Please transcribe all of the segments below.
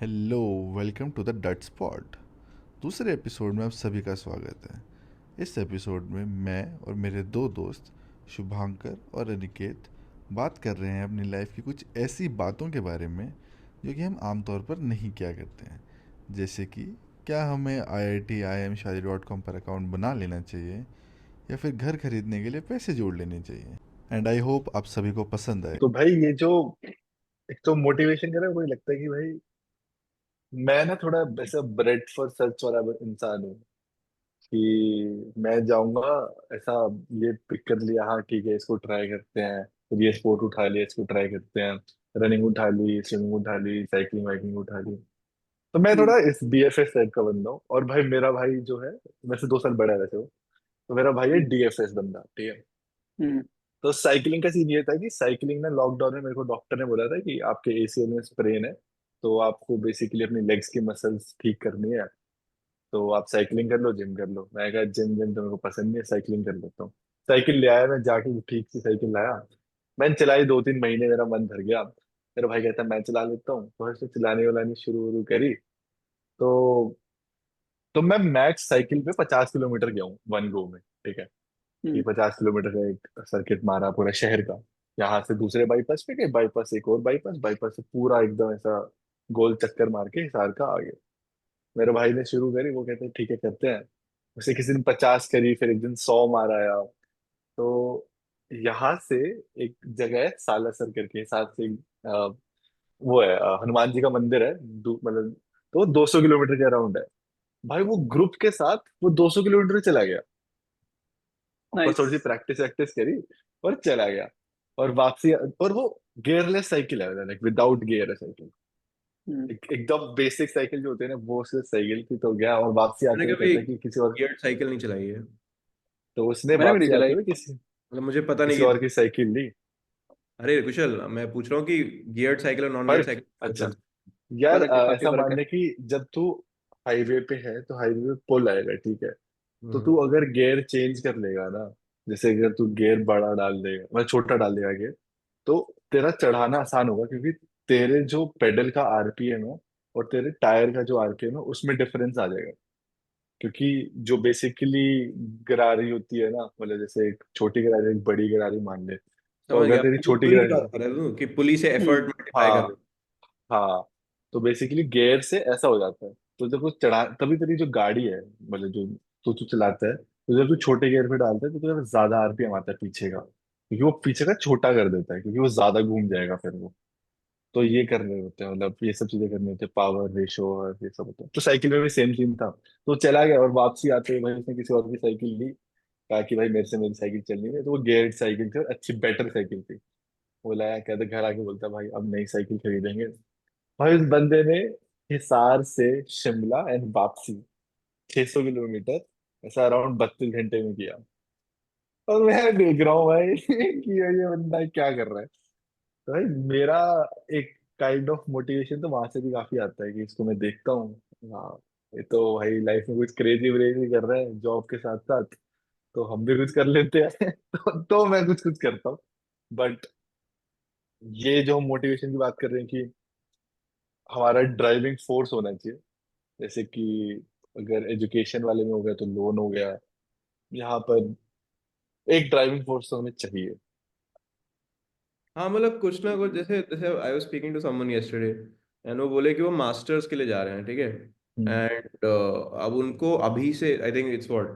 Hello, welcome to the dot spot. दूसरे episode में आप सभी का स्वागत है। इस एपिसोड में मैं और मेरे दो दोस्त शुभांकर और अनिकेत बात कर रहे हैं अपनी लाइफ की कुछ ऐसी बातों के बारे में जो कि हम आमतौर पर नहीं किया करते हैं। जैसे कि क्या हमें IIT IIM शादी.com पर अकाउंट बना लेना चाहिए या फिर घर खरीदने के लिए पैसे जोड़ लेने चाहिए। एंड आई होप आप सभी को पसंद आए। तो भाई ये जो एक तो मोटिवेशन का ना मुझे लगता है कि भाई मैं ना थोड़ा ऐसा ब्रेड फॉर सर्च वाला इंसान हूँ कि मैं जाऊंगा ऐसा ये पिक कर लिया, हाँ ठीक है इसको ट्राई करते हैं, फिर ये स्पोर्ट उठा लिया इसको ट्राई करते हैं, रनिंग उठा ली, स्विमिंग उठा ली, साइकिलिंग वाइकिंग उठा ली। तो मैं हम्म। थोड़ा इस BFS टाइप का बंदा हूँ। और भाई मेरा भाई जो है वैसे 2 साल बड़ा है वैसे वो, तो मेरा भाई है हम्म। DFS बंदा, ठीक है। हम्म। तो साइकिलिंग का सीन ये था कि साइकिलिंग ना लॉकडाउन में मेरे को डॉक्टर ने बोला था कि आपके ACL में स्प्रेन है, तो आपको बेसिकली अपनी लेग्स की मसल्स ठीक करनी है। तो आप साइकिलिंग कर लो, जिम कर लो। मैं कहा जिम जिम तो मेरे को पसंद नहीं है, साइकिलिंग कर लेता हूँ। साइकिल ले आया मैं जाके, ठीक सी साइकिल लाया। मैंने चलाई 2-3 महीने, मेरा मन भर गया। मेरा भाई कहता है मैं चला लेता हूँ, तो ऐसे चलानी वलानी शुरू करी। तो तो मैं मैक्स साइकिल पे 50 किलोमीटर गया हूँ वन गो में, ठीक है। ये हम्म। 50 किलोमीटर का एक सर्किट मारा पूरा शहर का। यहाँ से दूसरे बाईपास पे गए, बाईपास से एक और बाईपास, बाईपास से पूरा एकदम ऐसा गोल चक्कर मार के हिसार का आ गए। मेरे भाई ने शुरू करी, वो कहते हैं ठीक है करते हैं। उसे किसी दिन 50 करी, फिर एक दिन 100 मारा आया। तो यहाँ से एक जगह है सालासर करके, साथ से वो है हनुमान जी का मंदिर है। मतलब तो 200 किलोमीटर के अराउंड है। भाई वो ग्रुप के साथ वो 200 किलोमीटर चला गया। और नाइस। थोड़ी सी प्रैक्टिस वैक्टिस करी और चला गया। और वापसी, और वो गियरलेस साइकिल है, लाइक विदाउट गियर है साइकिल। हम्म। एकदम बेसिक साइकिल जो होते हैं ना, वो सिर्फ साइकिल थी। तो गया और वापसी आते मैंने हुए कभी कहता है कि किसी और, गियर्ड साइकिल नहीं चलाई है। तो उसने मैंने भी नहीं वापसी आते चलाई। हुए किसी मतलब मुझे पता नहीं किसी और कि की साइकिल ली। अरे कुशल, मैं पूछ रहा हूँ कि गियर्ड साइकिल और नॉन गियर्ड फर्क, साइकिल अच्छा। डिफरेंस। यार फर्क है, काफी ऐसा फर्क मान है। ले कि जब तू हाईवे पे है तो हाईवे पे पुल आएगा, ठीक है। तो तू हम्म। अगर गियर चेंज कर लेगा ना, जैसे अगर तू गियर बड़ा डाल देगा, मतलब छोटा डाल देगा गियर, तो तेरा चढ़ाना आसान होगा, क्योंकि तेरे जो पेडल का RPM है और तेरे टायर का जो RPM है उसमें डिफरेंस आ जाएगा। क्योंकि जो बेसिकली गरारी होती है ना, मतलब जैसे एक छोटी गरारी एक बड़ी गरारी मान ले, तो समझ अगर गया, तेरी छोटी पुली की गरारी, बात कर रहे हो तू, कि पुली से एफर्ट हम्म। मल्टीप्लाई कर रहे हाँ हाँ, तो बेसिकली गियर से ऐसा हो जाता है। तो जब वो चढ़ा, तभी तेरी जो गाड़ी है, मतलब जो तू तू चलाता है, तो जब तू छोटे गियर पे डालता है तो तुझे ज्यादा RPM आता है पीछे का, क्योंकि वो पीछे का छोटा कर देता है, क्योंकि वो ज्यादा घूम जाएगा फिर वो। तो ये करने होते हैं, मतलब ये सब चीजें करनी होती है, पावर रेशो और ये सब होता है। तो साइकिल में भी सेम सीन था। तो चला गया और वापसी आते हुए भाई उसने किसी और की साइकिल ली। कहा कि भाई मेरे से मेरी साइकिल चलनी है, तो वो गियर्ड साइकिल थी और अच्छी बेटर साइकिल थी। वो लाया, कहते घर आके बोलता भाई अब नई साइकिल खरीदेंगे। भाई उस बंदे ने हिसार से शिमला एंड वापसी 600 किलोमीटर ऐसा अराउंड 32 घंटे में किया। और मैं देख रहा हूँ भाई कि ये बंदा क्या कर रहा है। तो भाई मेरा एक काइंड ऑफ मोटिवेशन तो वहां से भी काफी आता है कि इसको मैं देखता हूँ, हाँ ये तो भाई लाइफ में कुछ क्रेजी व्रेजी कर रहा है जॉब के साथ साथ, तो हम भी कुछ कर लेते हैं तो मैं कुछ कुछ करता हूँ। बट ये जो हम मोटिवेशन की बात कर रहे हैं कि हमारा ड्राइविंग फोर्स होना चाहिए, जैसे कि अगर एजुकेशन वाले में हो गया तो लोन हो गया, यहाँ पर एक ड्राइविंग फोर्स तो हमें चाहिए। हाँ मतलब कुछ ना कुछ, जैसे जैसे I was speaking to someone yesterday and वो बोले कि वो मास्टर्स के लिए जा रहे हैं, ठीक है। हम्म एंड अब उनको अभी से आई थिंक इट्स व्हाट,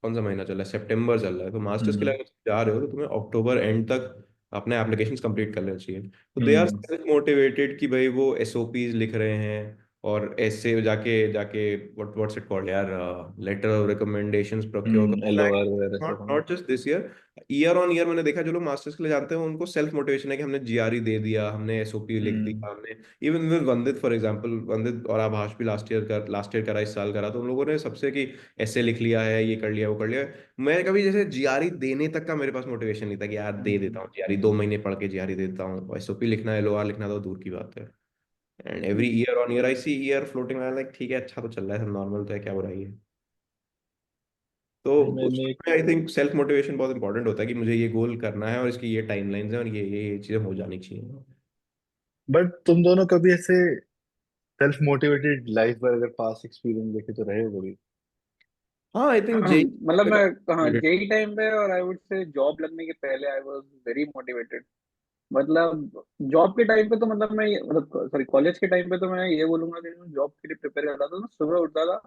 कौन सा महीना चल रहा है, सितंबर चल रहा है। तो मास्टर्स के लिए हम्म अगर जा रहे हो तो तुम्हें अक्टूबर एंड तक अपने एप्लीकेशंस कंप्लीट कर लेना चाहिए। तो दे आर हम्म मोटिवेटेड कि भाई वो एसओपीज लिख रहे हैं और ऐसे जाके जाके व्हाट्स इट कॉल्ड यार, लेटर ऑफ रिकमेंडेशंस प्रोक्योर करना है। LOR वगैरह नॉट सब। Not just this year, year on year. मैंने देखा जो लोग मास्टर्स के लिए जानते हैं उनको सेल्फ मोटिवेशन है कि हमने जीआरई दे दिया, हमने एसओपी लिख हम्म दिया, हमने even with Vandit for example, वंदित और आभाष भी लास्ट ईयर करा, इस साल करा। तो उन लोगों ने सबसे कि ऐसे लिख लिया है, ये कर लिया, वो कर लिया। मैं कभी जैसे जीआरई देने तक का मेरे पास मोटिवेशन नहीं था कि यार दे हम्म देता हूँ जीआरई, 2 महीने पढ़ के जीआरई दे देता हूँ। एसओपी लिखना है, एलओआर लिखना तो दूर की बात है। And every year on year I see year floating, like ठीक है अच्छा तो चल रहा है, सब नॉर्मल तो है, क्या बुराई है। तो भाई मैंने एक, उसमें आई थिंक सेल्फ मोटिवेशन बहुत इंपॉर्टेंट होता है कि मुझे ये गोल करना है और इसकी ये टाइमलाइंस है और ये चीजें हो जानी चाहिए। बट तुम दोनों कभी ऐसे सेल्फ मोटिवेटेड लाइफ पर अगर पास्ट एक्सपीरियंस देखे तो रहे हो कभी? हाँ आई थिंक जेई मतलब मैं, हाँ, जेई टाइम पे और आई वुड से जॉब लगने के पहले आई वाज वेरी मोटिवेटेड। मतलब जॉब के टाइम पे तो मतलब मतलब सॉरी कॉलेज के टाइम पे तो मैं ये बोलूंगा कि मैं जॉब के लिए प्रिपेयर करता था ना, सुबह उठता था,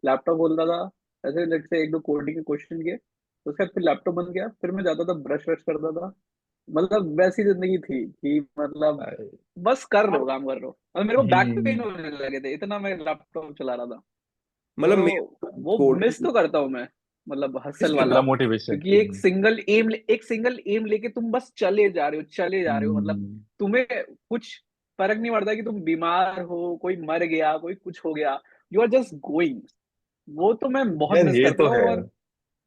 लैपटॉप खोलता था, ऐसे लेट से एक दो कोडिंग के क्वेश्चन किए, उसके बाद फिर लैपटॉप बंद किया, फिर मैं जाता था ब्रश वश करता था। मतलब वैसी जिंदगी थी कि मतलब अरे, बस कर रहे हो, काम कर रहे हो, और मेरे को बैक पेन हम्म। होने लगे थे इतना मैं लैपटॉप चला रहा था। मतलब मेरे तो वो मिस कोडिंग तो करता हूँ मैं, मतलब मिस हसल करता वाला। है मोटिवेशन। क्योंकि एक सिंगल एम लेके तुम बस चले जा रहे हो, चले जा रहे हो, मतलब हम्म। तुम्हें कुछ फर्क नहीं पड़ता कि तुम बीमार हो, कोई मर गया, कोई कुछ हो गया, यू आर जस्ट गोइंग। वो तो मैं बहुत यार मिस ये करता तो हूँ। है। और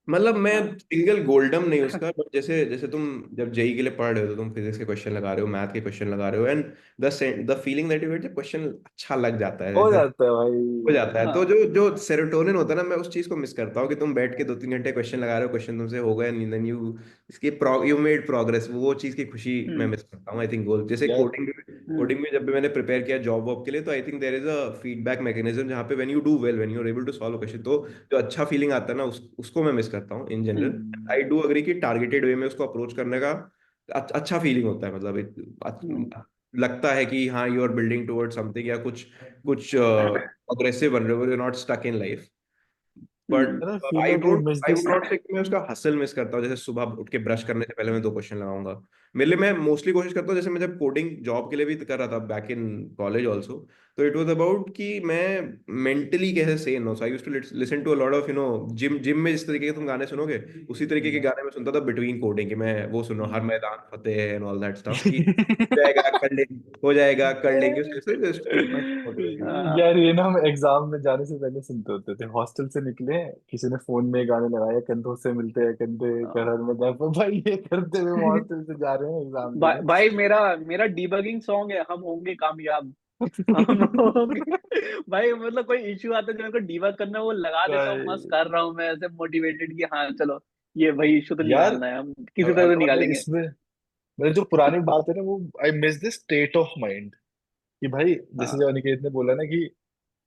मतलब मैं हाँ। सिंगल गोल्डम नहीं उसका, बट जैसे जैसे तुम जब जेई के लिए पढ़ रहे हो तो तुम फिजिक्स के क्वेश्चन लगा रहे हो, मैथ के क्वेश्चन लगा रहे हो, and the feeling that you get जब क्वेश्चन अच्छा लग जाता है, हो जैसे जाता है हो जाता है, तो हाँ। जो जो सेरोटोनिन होता है ना, मैं उस चीज को मिस करता हूँ कि तुम बैठ के 2-3 घंटे क्वेश्चन लगा रहे हो, क्वेश्चन तुमसे हो गए, देन यू मेड प्रोग्रेस, वो चीज की खुशी मैं हम्म। मिस करता हूँ। आई थिंक गोल जैसे यार। कोडिंग हम्म। कोडिंग में जब भी मैंने प्रिपेयर किया जॉब वॉब के लिए, तो I think there is a feedback mechanism जहाँ पे when you do well, when you are able to solve question, तो जो अच्छा फीलिंग आता है ना, उसको मैं मिस करता हूँ in general. I hmm. Do agree कि टारगेटेड वे में उसको अप्रोच करने का अच्छा फीलिंग होता है, मतलब हम्म। लगता है कि हाँ you are building toward something, या कुछ कुछ अग्रेसिव बन रहे हो, you not stuck in life. But hmm. I feel like I miss I this. Would not say कि मैं उसका हसल मिस करता हूँ, जैसे सुबह उठ के ब्रश करने से पहले मैं 2 क्वेश्चन लगाऊंगा। मेरे लिए मैं मोस्टली कोशिश करता हूँ, जैसे मैं जब कोडिंग जॉब के लिए भी कर रहा था बैक इन कॉलेज ऑल्सो, तो इट वाज अबाउट कि मैं मेंटली कैसे सेन हो। So I used to listen to a lot of gym gym में जिस तरीके के तुम गाने सुनोगे, उसी तरीके के गाने मैं सुनता था बिटवीन कोडिंग, कि मैं वो सुनो हर मैदान फतेह एंड ऑल दैट स्टफ, कि हो जाएगा कर लेंगे, हो जाएगा कर लेंगे, उस वजह से जस्ट कीप माय मोटिवेटेड। हाँ। यार ये ना हम एग्जाम में जाने से पहले सुनते होते थे, हॉस्टल से निकले, किसी ने फोन में गाने लगाए, कंधों से मिलते हैं कंधे, करण में दर्द, भाई ये करते हुए हॉस्टल से जा रहे हैं एग्जाम देने। भाई मेरा मेरा डीबगिंग सॉन्ग है, हम होंगे कामयाब, हम होंगे। भाई मतलब कोई इश्यू आता है जो मेरे को डीबग करना है, वो लगा देता हूँ, मस्त भाई कर रहा हूँ मैं ऐसे मोटिवेटेड कि हाँ चलो, ये भाई इश्यू तो यार, निकालना है, हम किसी तरह तो अगर मतलब निकालेंगे। इसमें मेरे जो पुरानी बात है ना, वो I miss this state of mind, कि भाई जैसे जो हाँ। अनिकेत ने बोला ना कि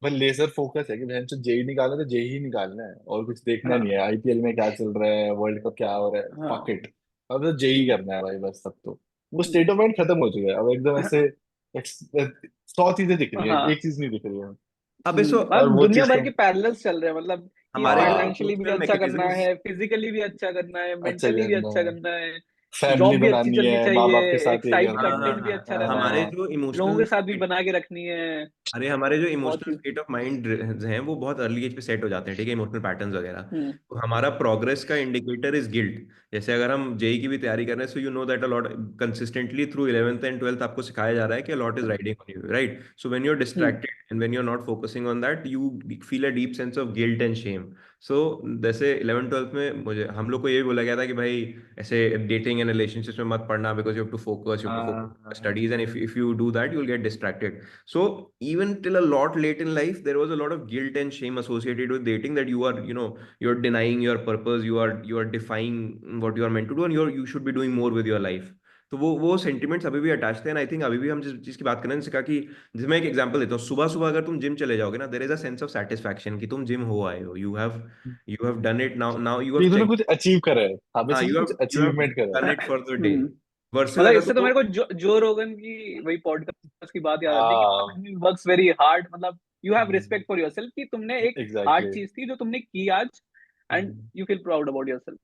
भाई लेजर फोकस है कि बहन जो जेई निकालना है तो जेई ही निकालना है, और कुछ देखना नहीं हाँ। है आईपीएल में क्या चल रहा है, वर्ल्ड कप क्या हो रहा है, फक हाँ। इट। अब तो जेई करना है भाई, बस सब तो वो स्टेट ऑफ माइंड खत्म हो चुका है, अब एकदम ऐसे 100 चीजें दिख रही है, हाँ। एक चीज नहीं दिख रही है। अबे सो और अब वो दुनिया चीज भर तो के पैरेलल्स चल रहे हैं, मतलब कि हमारे जो हाँ, फाइनेंशियली भी इमोशनल अच्छा करना मैकेनिज्म्स, है, फिजिकली भी अच्छा करना है, अच्छा मेंटली भी करना अच्छा है, करना है, फैमिली जॉब भी अच्छी बनानी चलनी है, माँ चाहिए, बाप के एक साथ ये साइड करना हाँ हाँ कंटेंट भी हाँ, अच्छा रहना हमारे है, है। जो लोगों इमोशनल के साथ भी बना के रखनी है, अरे हमारे जो बहुत इमोशनल चीज। स्टेट ऑफ माइंड हैं वो बहुत अर्ली एज पे सेट हो जाते हैं, ठीक है, इमोशनल पैटर्न्स वगैरह। हम्म। तो हमारा प्रोग्रेस का इंडिकेटर इज गिल्ट। जैसे अगर हम जेई की भी तैयारी कर रहे हैं, so you know that a lot consistently through 11th and 12th आपको सिखाया जा रहा है कि lot is riding on you, right? So when you are hmm. Distracted and when you are not focusing on that, you feel a deep sense of guilt and shame. So जैसे 11th 12th में मुझे हम लोग को ये भी बोला गया था कि भाई ऐसे डेटिंग एंड रिलेशनशिप्स में मत पड़ना, because you have to focus studies, and if you do that you'll get distracted. So even till a lot late in life there was a lot of guilt and shame associated with dating, that you are, you're denying your purpose, you are defying what you are meant to do, and you should be doing more with your life. तो वो sentiments अभी भी attach थे, and I think अभी भी हम जिस चीज की बात कर रहे हैं, जैसे कहा कि जैसे मैं एक एग्जांपल देता हूँ, सुबह सुबह अगर तुम जिम चले जाओगे ना, there is a sense of satisfaction कि तुम जिम हो आए हो, you have done it, now you कि हैव तूने चेक, कुछ अचीव करा है, हाँ हाँ बेसिकली कुछ यू हैव अचीवमेंट करा है। Done it for the day, hmm. Versus मतलब अगर इससे तो तुम मेरे को जो रोगन की वही पॉडकास्ट की बात याद आती है कि हाँ, मतलब वर्क्स वेरी हार्ड, मतलब you have respect for yourself कि तुमने एक हार्ड एग्जैक्टली। चीज थी जो तुमने की आज, and you feel proud about yourself.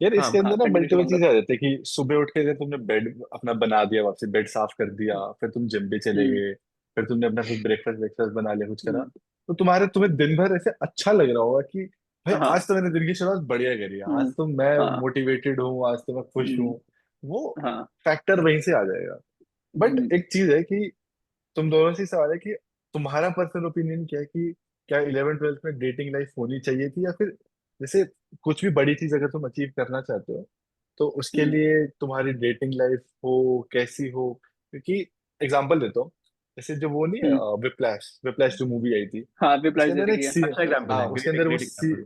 यार हाँ इसके हाँ, अंदर ना कंटिन्यू मल्टीपल शुभंकर। चीजें आ जाती है कि सुबह उठ के अगर तुमने बेड अपना बना दिया, वापस बेड साफ कर दिया, फिर तुम जिम भी चले हम्म। गए, फिर तुमने अपना कुछ ब्रेकफास्ट ब्रेकफास्ट बना लिया, कुछ करा, हम्म। तो तुम्हें दिन भर ऐसे अच्छा लग रहा होगा कि भाई हाँ। आज तो मैंने दिन की शुरुआत बढ़िया करी है, आज हम्म। तो मैं हाँ। मोटिवेटेड हूँ, आज तो मैं खुश हम्म। हूँ। वो हाँ। फैक्टर वहीं से आ जाएगा। बट हम्म। एक चीज है कि तुम दोनों से सवाल है कि तुम्हारा पर्सनल ओपिनियन क्या है कि क्या 11th 12th में डेटिंग लाइफ होनी चाहिए थी, या फिर जैसे कुछ भी बड़ी चीज अगर तुम अचीव करना चाहते हो तो उसके हम्म। लिए तुम्हारी डेटिंग लाइफ हो कैसी हो? क्योंकि एग्जांपल देता हूँ, जैसे जो वो नहीं है, हम्म। विप्लैश विप्लैश जो मूवी आई थी, हाँ, उसके विप्लाइज अंदर देखी एक है। सीन, अच्छा एग्जांपल हाँ है, उसके ग्रेट अंदर वो ग्रेट एग्जांपल।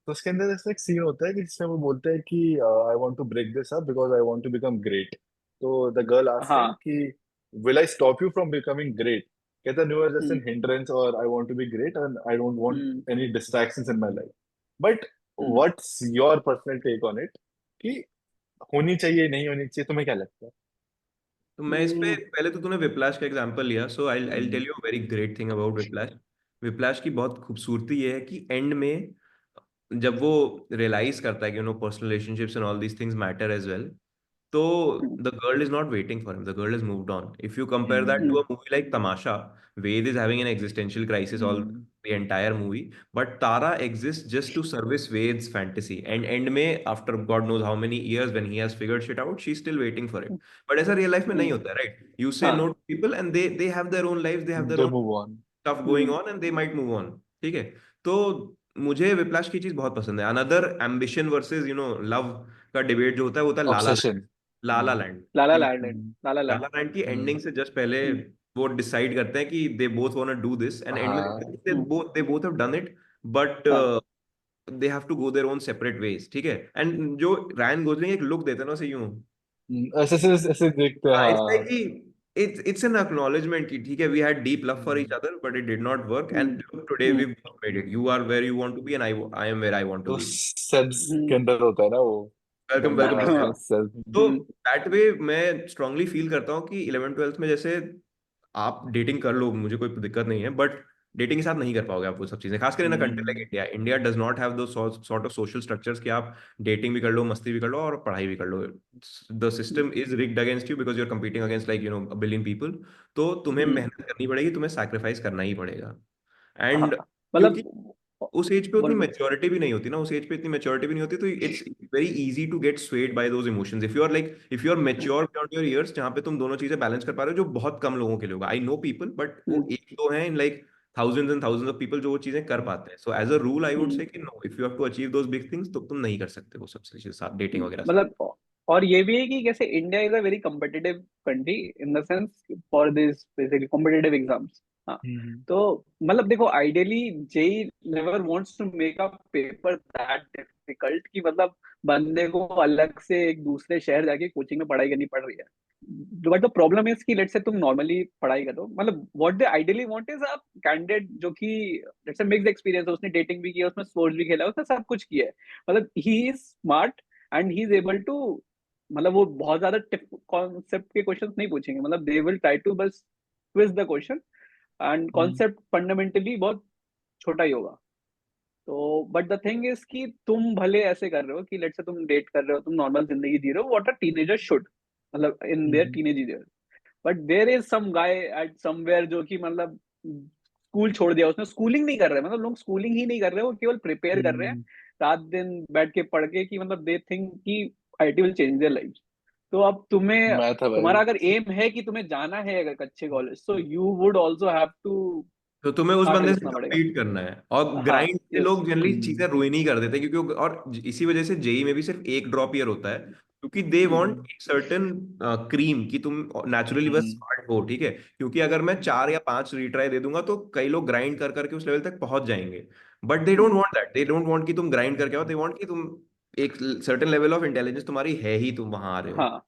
तो उसके अंदर ऐसा एक सीन होता है कि जिसमें वो बोलते हैं कि I want to break this up because I want to become great. तो द गर्ल आस्क्स हिम हाँ। कि will I stop you from becoming great कहता new year just hmm an hindrance और I want to be great and I don't hmm want any distractions in my life. But hmm what's your personal take on it कि होनी चाहिए नहीं होनी चाहिए, तुम्हें क्या लगता है? तो मैं इस पे, हम्म पहले तो तूने विप्लाश का एग्जांपल लिया, so I I tell hmm you very great thing about Whiplash. Whiplash की बहुत खूबसूरती ये है कि एंड में जब वो रियलाइज करता है कि personal relationships and all these things matter as well, तो hmm the girl is not waiting for him. The girl has moved on. If you compare that hmm to a movie like Tamasha, Ved is having an existential crisis all hmm the entire movie, but Tara exists just to service Ved's fantasy. And end में after God knows how many years when he has figured shit out, she's still waiting for it. But ऐसा real life में नहीं हम्म, होता है, right? You say no हाँ to people and they have their own lives, they have their they own move on. stuff going hmm on and they might move on. ठीक है? तो मुझे विप्लाश की चीज बहुत पसंद है। अनदर एम्बिशन वर्सेस लव का डिबेट जो होता है लाला ऑब्सेशन। लाला लैंड। लाला कि लैंड, लाला लाला लैंड। लैंड की हम्म एंडिंग से जस्ट पहले हम्म वो डिसाइड करते हैं कि they both want to do this, and and में हाँ hmm, they both have done it, but हाँ they have to go their own separate ways. ठीक है? एंड जो रायन गोसलिंग एक लुक देते हैं ना उसे यूं, ऐसे ऐसे ऐसे देखते हैं, इट्स लाइक हाँ। कि it's an acknowledgement कि ठीक है, we had deep love for each hmm, other but it did not work, hmm and today hmm we both made it. You are where you want to be and I am where I want to वो be. सेब्स के हम्म, अंदर होता है ना वो, welcome गंदा welcome to वाला हाँ, सेल्फ। तो हम्म दैट वे मैं स्ट्रांगली फील करता हूँ कि 11th 12th में जैसे आप डेटिंग कर लो, मुझे कोई दिक्कत नहीं है, बट डेटिंग के साथ नहीं कर पाओगे आप वो सब चीजें, खासकर in a country like India. India does not have those sort of social structures कि आप डेटिंग भी कर लो, मस्ती भी कर लो और पढ़ाई भी कर लो। The system is rigged against you because you are competing against like a billion people. तो तुम्हें हम्म, मेहनत करनी पड़ेगी, तुम्हें सैक्रिफाइस करना ही पड़ेगा। हाँ एंड मतलब क्योंकि उस एज पे उतनी बोल बोल। मेच्योरिटी भी नहीं होती ना, उस एज पे इतनी मेच्योरिटी भी नहीं होती, तो it's very easy to get swayed by those emotions if you are like, if you are mature beyond your years, जहाँ पे तुम दोनों चीजें बैलेंस कर पा रहे हो, जो बहुत कम लोगों के लिए होगा। आई नो पीपल, बट वो हम्म एक दो हैं in like thousands and thousands of people जो वो चीजें कर पाते हैं। So as a rule I would hmm say कि no, if you have to achieve those big things तो तुम नहीं कर सकते वो सब चीजें साथ, डेटिंग वगैरह साथ। मतलब और ये भी है कि कैसे India is a very competitive country in the sense for this basically competitive exams. हाँ, हम्म तो मतलब देखो ideally JEE never wants to make a paper that difficult कि मतलब बंदे को अलग से एक दूसरे शहर जाके कोचिंग में पढ़ाई करनी पड़ रही है। बट द प्रॉब्लम इज कि लेट्स से तुम नॉर्मली पढ़ाई करो, मतलब what they ideally want is a candidate जो कि लेट्स से मिक्स्ड एक्सपीरियंस, उसने डेटिंग भी किया, उसने स्पोर्ट्स भी खेला, उसने सब कुछ किया है, मतलब he is smart and he is able to, मतलब वो बहुत ज्यादा कॉन्सेप्ट के क्वेश्चंस नहीं पूछेंगे, मतलब दे विल ट्राई टू बस quiz the question and hmm concept fundamentally बहुत छोटा ही होगा। तो बट द थिंग इज कि तुम भले ऐसे कर रहे हो कि लेट्स से तुम डेट कर रहे हो, तुम नॉर्मल जिंदगी जी रहे हो, व्हाट अ टीनेजर शुड, मतलब in their hmm teenage year. But there is some guy at somewhere जो कि मतलब स्कूल छोड़ दिया, उसने स्कूलिंग नहीं कर रहे, मतलब लोग स्कूलिंग ही नहीं कर रहे, वो केवल प्रिपेयर कर रहे हैं हम्म, रात दिन बैठ के पढ़ के कि मतलब दे थिंक कि IT will change their life. तो अब तुम्हें, मैं था भाई। तुम्हारा अगर एम है कि तुम्हें जाना है अगर अच्छे कॉलेज, तो you would also have to तो तुम्हें उस हार्ड बंदे से घुसना पड़ेगा। कम्पीट करना है, और हाँ ग्राइंड से यस। लोग जनरली चीजें हम्म रुइन ही कर देते हैं, क्योंकि और इसी वजह से जेई में भी सिर्फ एक ड्रॉप ईयर होता है, क्योंकि दे वांट हम्म एक सर्टेन क्रीम कि तुम नेचुरली बस हम्म स्मार्ट हो। ठीक है? क्योंकि अगर मैं 4 या 5 रिट्राई दे दूंगा तो कई लोग ग्राइंड कर करके उस लेवल तक पहुंच जाएंगे, but they don't want that. They don't want कि तुम ग्राइंड करके आओ, दे वांट कि तुम एक सर्टेन लेवल ऑफ इंटेलिजेंस तुम्हारी है ही, तुम वहां आ रहे हो। हाँ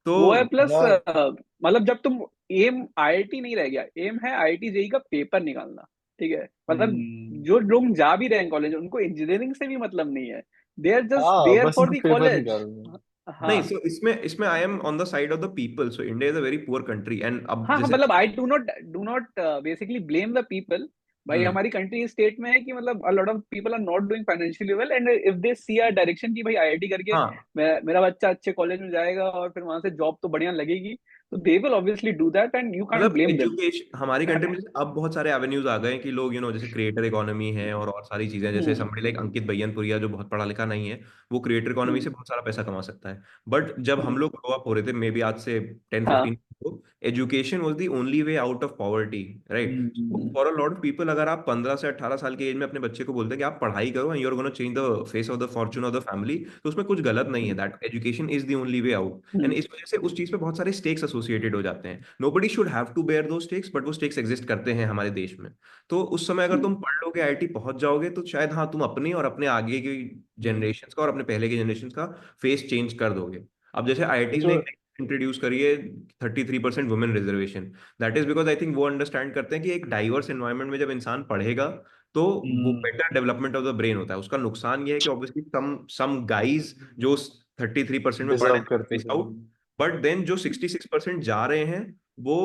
तो वो है, प्लस यार। मतलब जब तुम एम आईआईटी नहीं रह गया, एम है आईआईटी जेई का पेपर निकालना। ठीक है, मतलब हम्म जो लोग जा भी रहे हैं कॉलेज, उनको इंजीनियरिंग से भी मतलब नहीं है, दे आर जस्ट हाँ, देयर बस फॉर उनको द पेपर कॉलेज। निकालना है। नहीं, हाँ सो इसमें इसमें I am on the side of the people. So India is a very poor country, and अब हाँ हाँ, जैसे मतलब I do not basically blame the people. भाई हम्म हमारी कंट्री इस स्टेट में है कि मतलब a lot of people are not doing financially well, and if they see a direction कि भाई आईआईटी करके हाँ, मेरा बच्चा अच्छे कॉलेज में जाएगा और फिर वहां से जॉब तो बढ़िया लगेगी, तो they will obviously do that and you can't मतलब ब्लेम देम। एजुकेशन हमारी कंट्री में जैसे अब बहुत सारे एवेन्यूज आ गए हैं कि लोग जैसे क्रिएटर इकोनॉमी है और सारी चीजें, जैसे हम्म समबडी लाइक अंकित बैयनपुरिया जो बहुत पढ़ा लिखा नहीं है, वो क्रिएटर इकोनॉमी हम्म से बहुत सारा पैसा कमा सकता है। बट जब हम हम्म, लोग ग्रो अप हो रहे थे, मे बी आज से 10 15, हाँ education was the only way out of poverty, right? Hmm for a lot of people, अगर आप 15 से 18 साल की एज में अपने बच्चे को बोलते हैं कि आप पढ़ाई करो and you are gonna change the face of the fortune of the family, तो उसमें कुछ गलत नहीं है। That education is the only way out, and hmm इस वजह से उस चीज पे बहुत सारे स्टेक्स एसोसिएटेड हो जाते हैं। Nobody should have to bear those stakes, but वो स्टेक्स एग्जिस्ट करते हैं हमारे देश में। तो उस समय अगर हम्म तुम पढ़ लोगे, आईआईटी पहुंच जाओगे, तो शायद हाँ, तुम अपनी और अपने आगे की जनरेशन का और अपने पहले के जनरेशन का फेस चेंज कर दोगे। अब जैसे आईआईटीज जो ने एक इंट्रोड्यूस करी है 33% women reservation. That is because I think वो अंडरस्टैंड करते हैं कि एक डाइवर्स एनवायरनमेंट में जब इंसान पढ़ेगा तो वो better development of the brain होता है। उसका नुकसान ये है कि ऑब्वियसली सम गाइज जो 33% में पढ़ रहे डिजर्व हैं करते मिस थे। आउट, बट देन जो 66% जा रहे हैं वो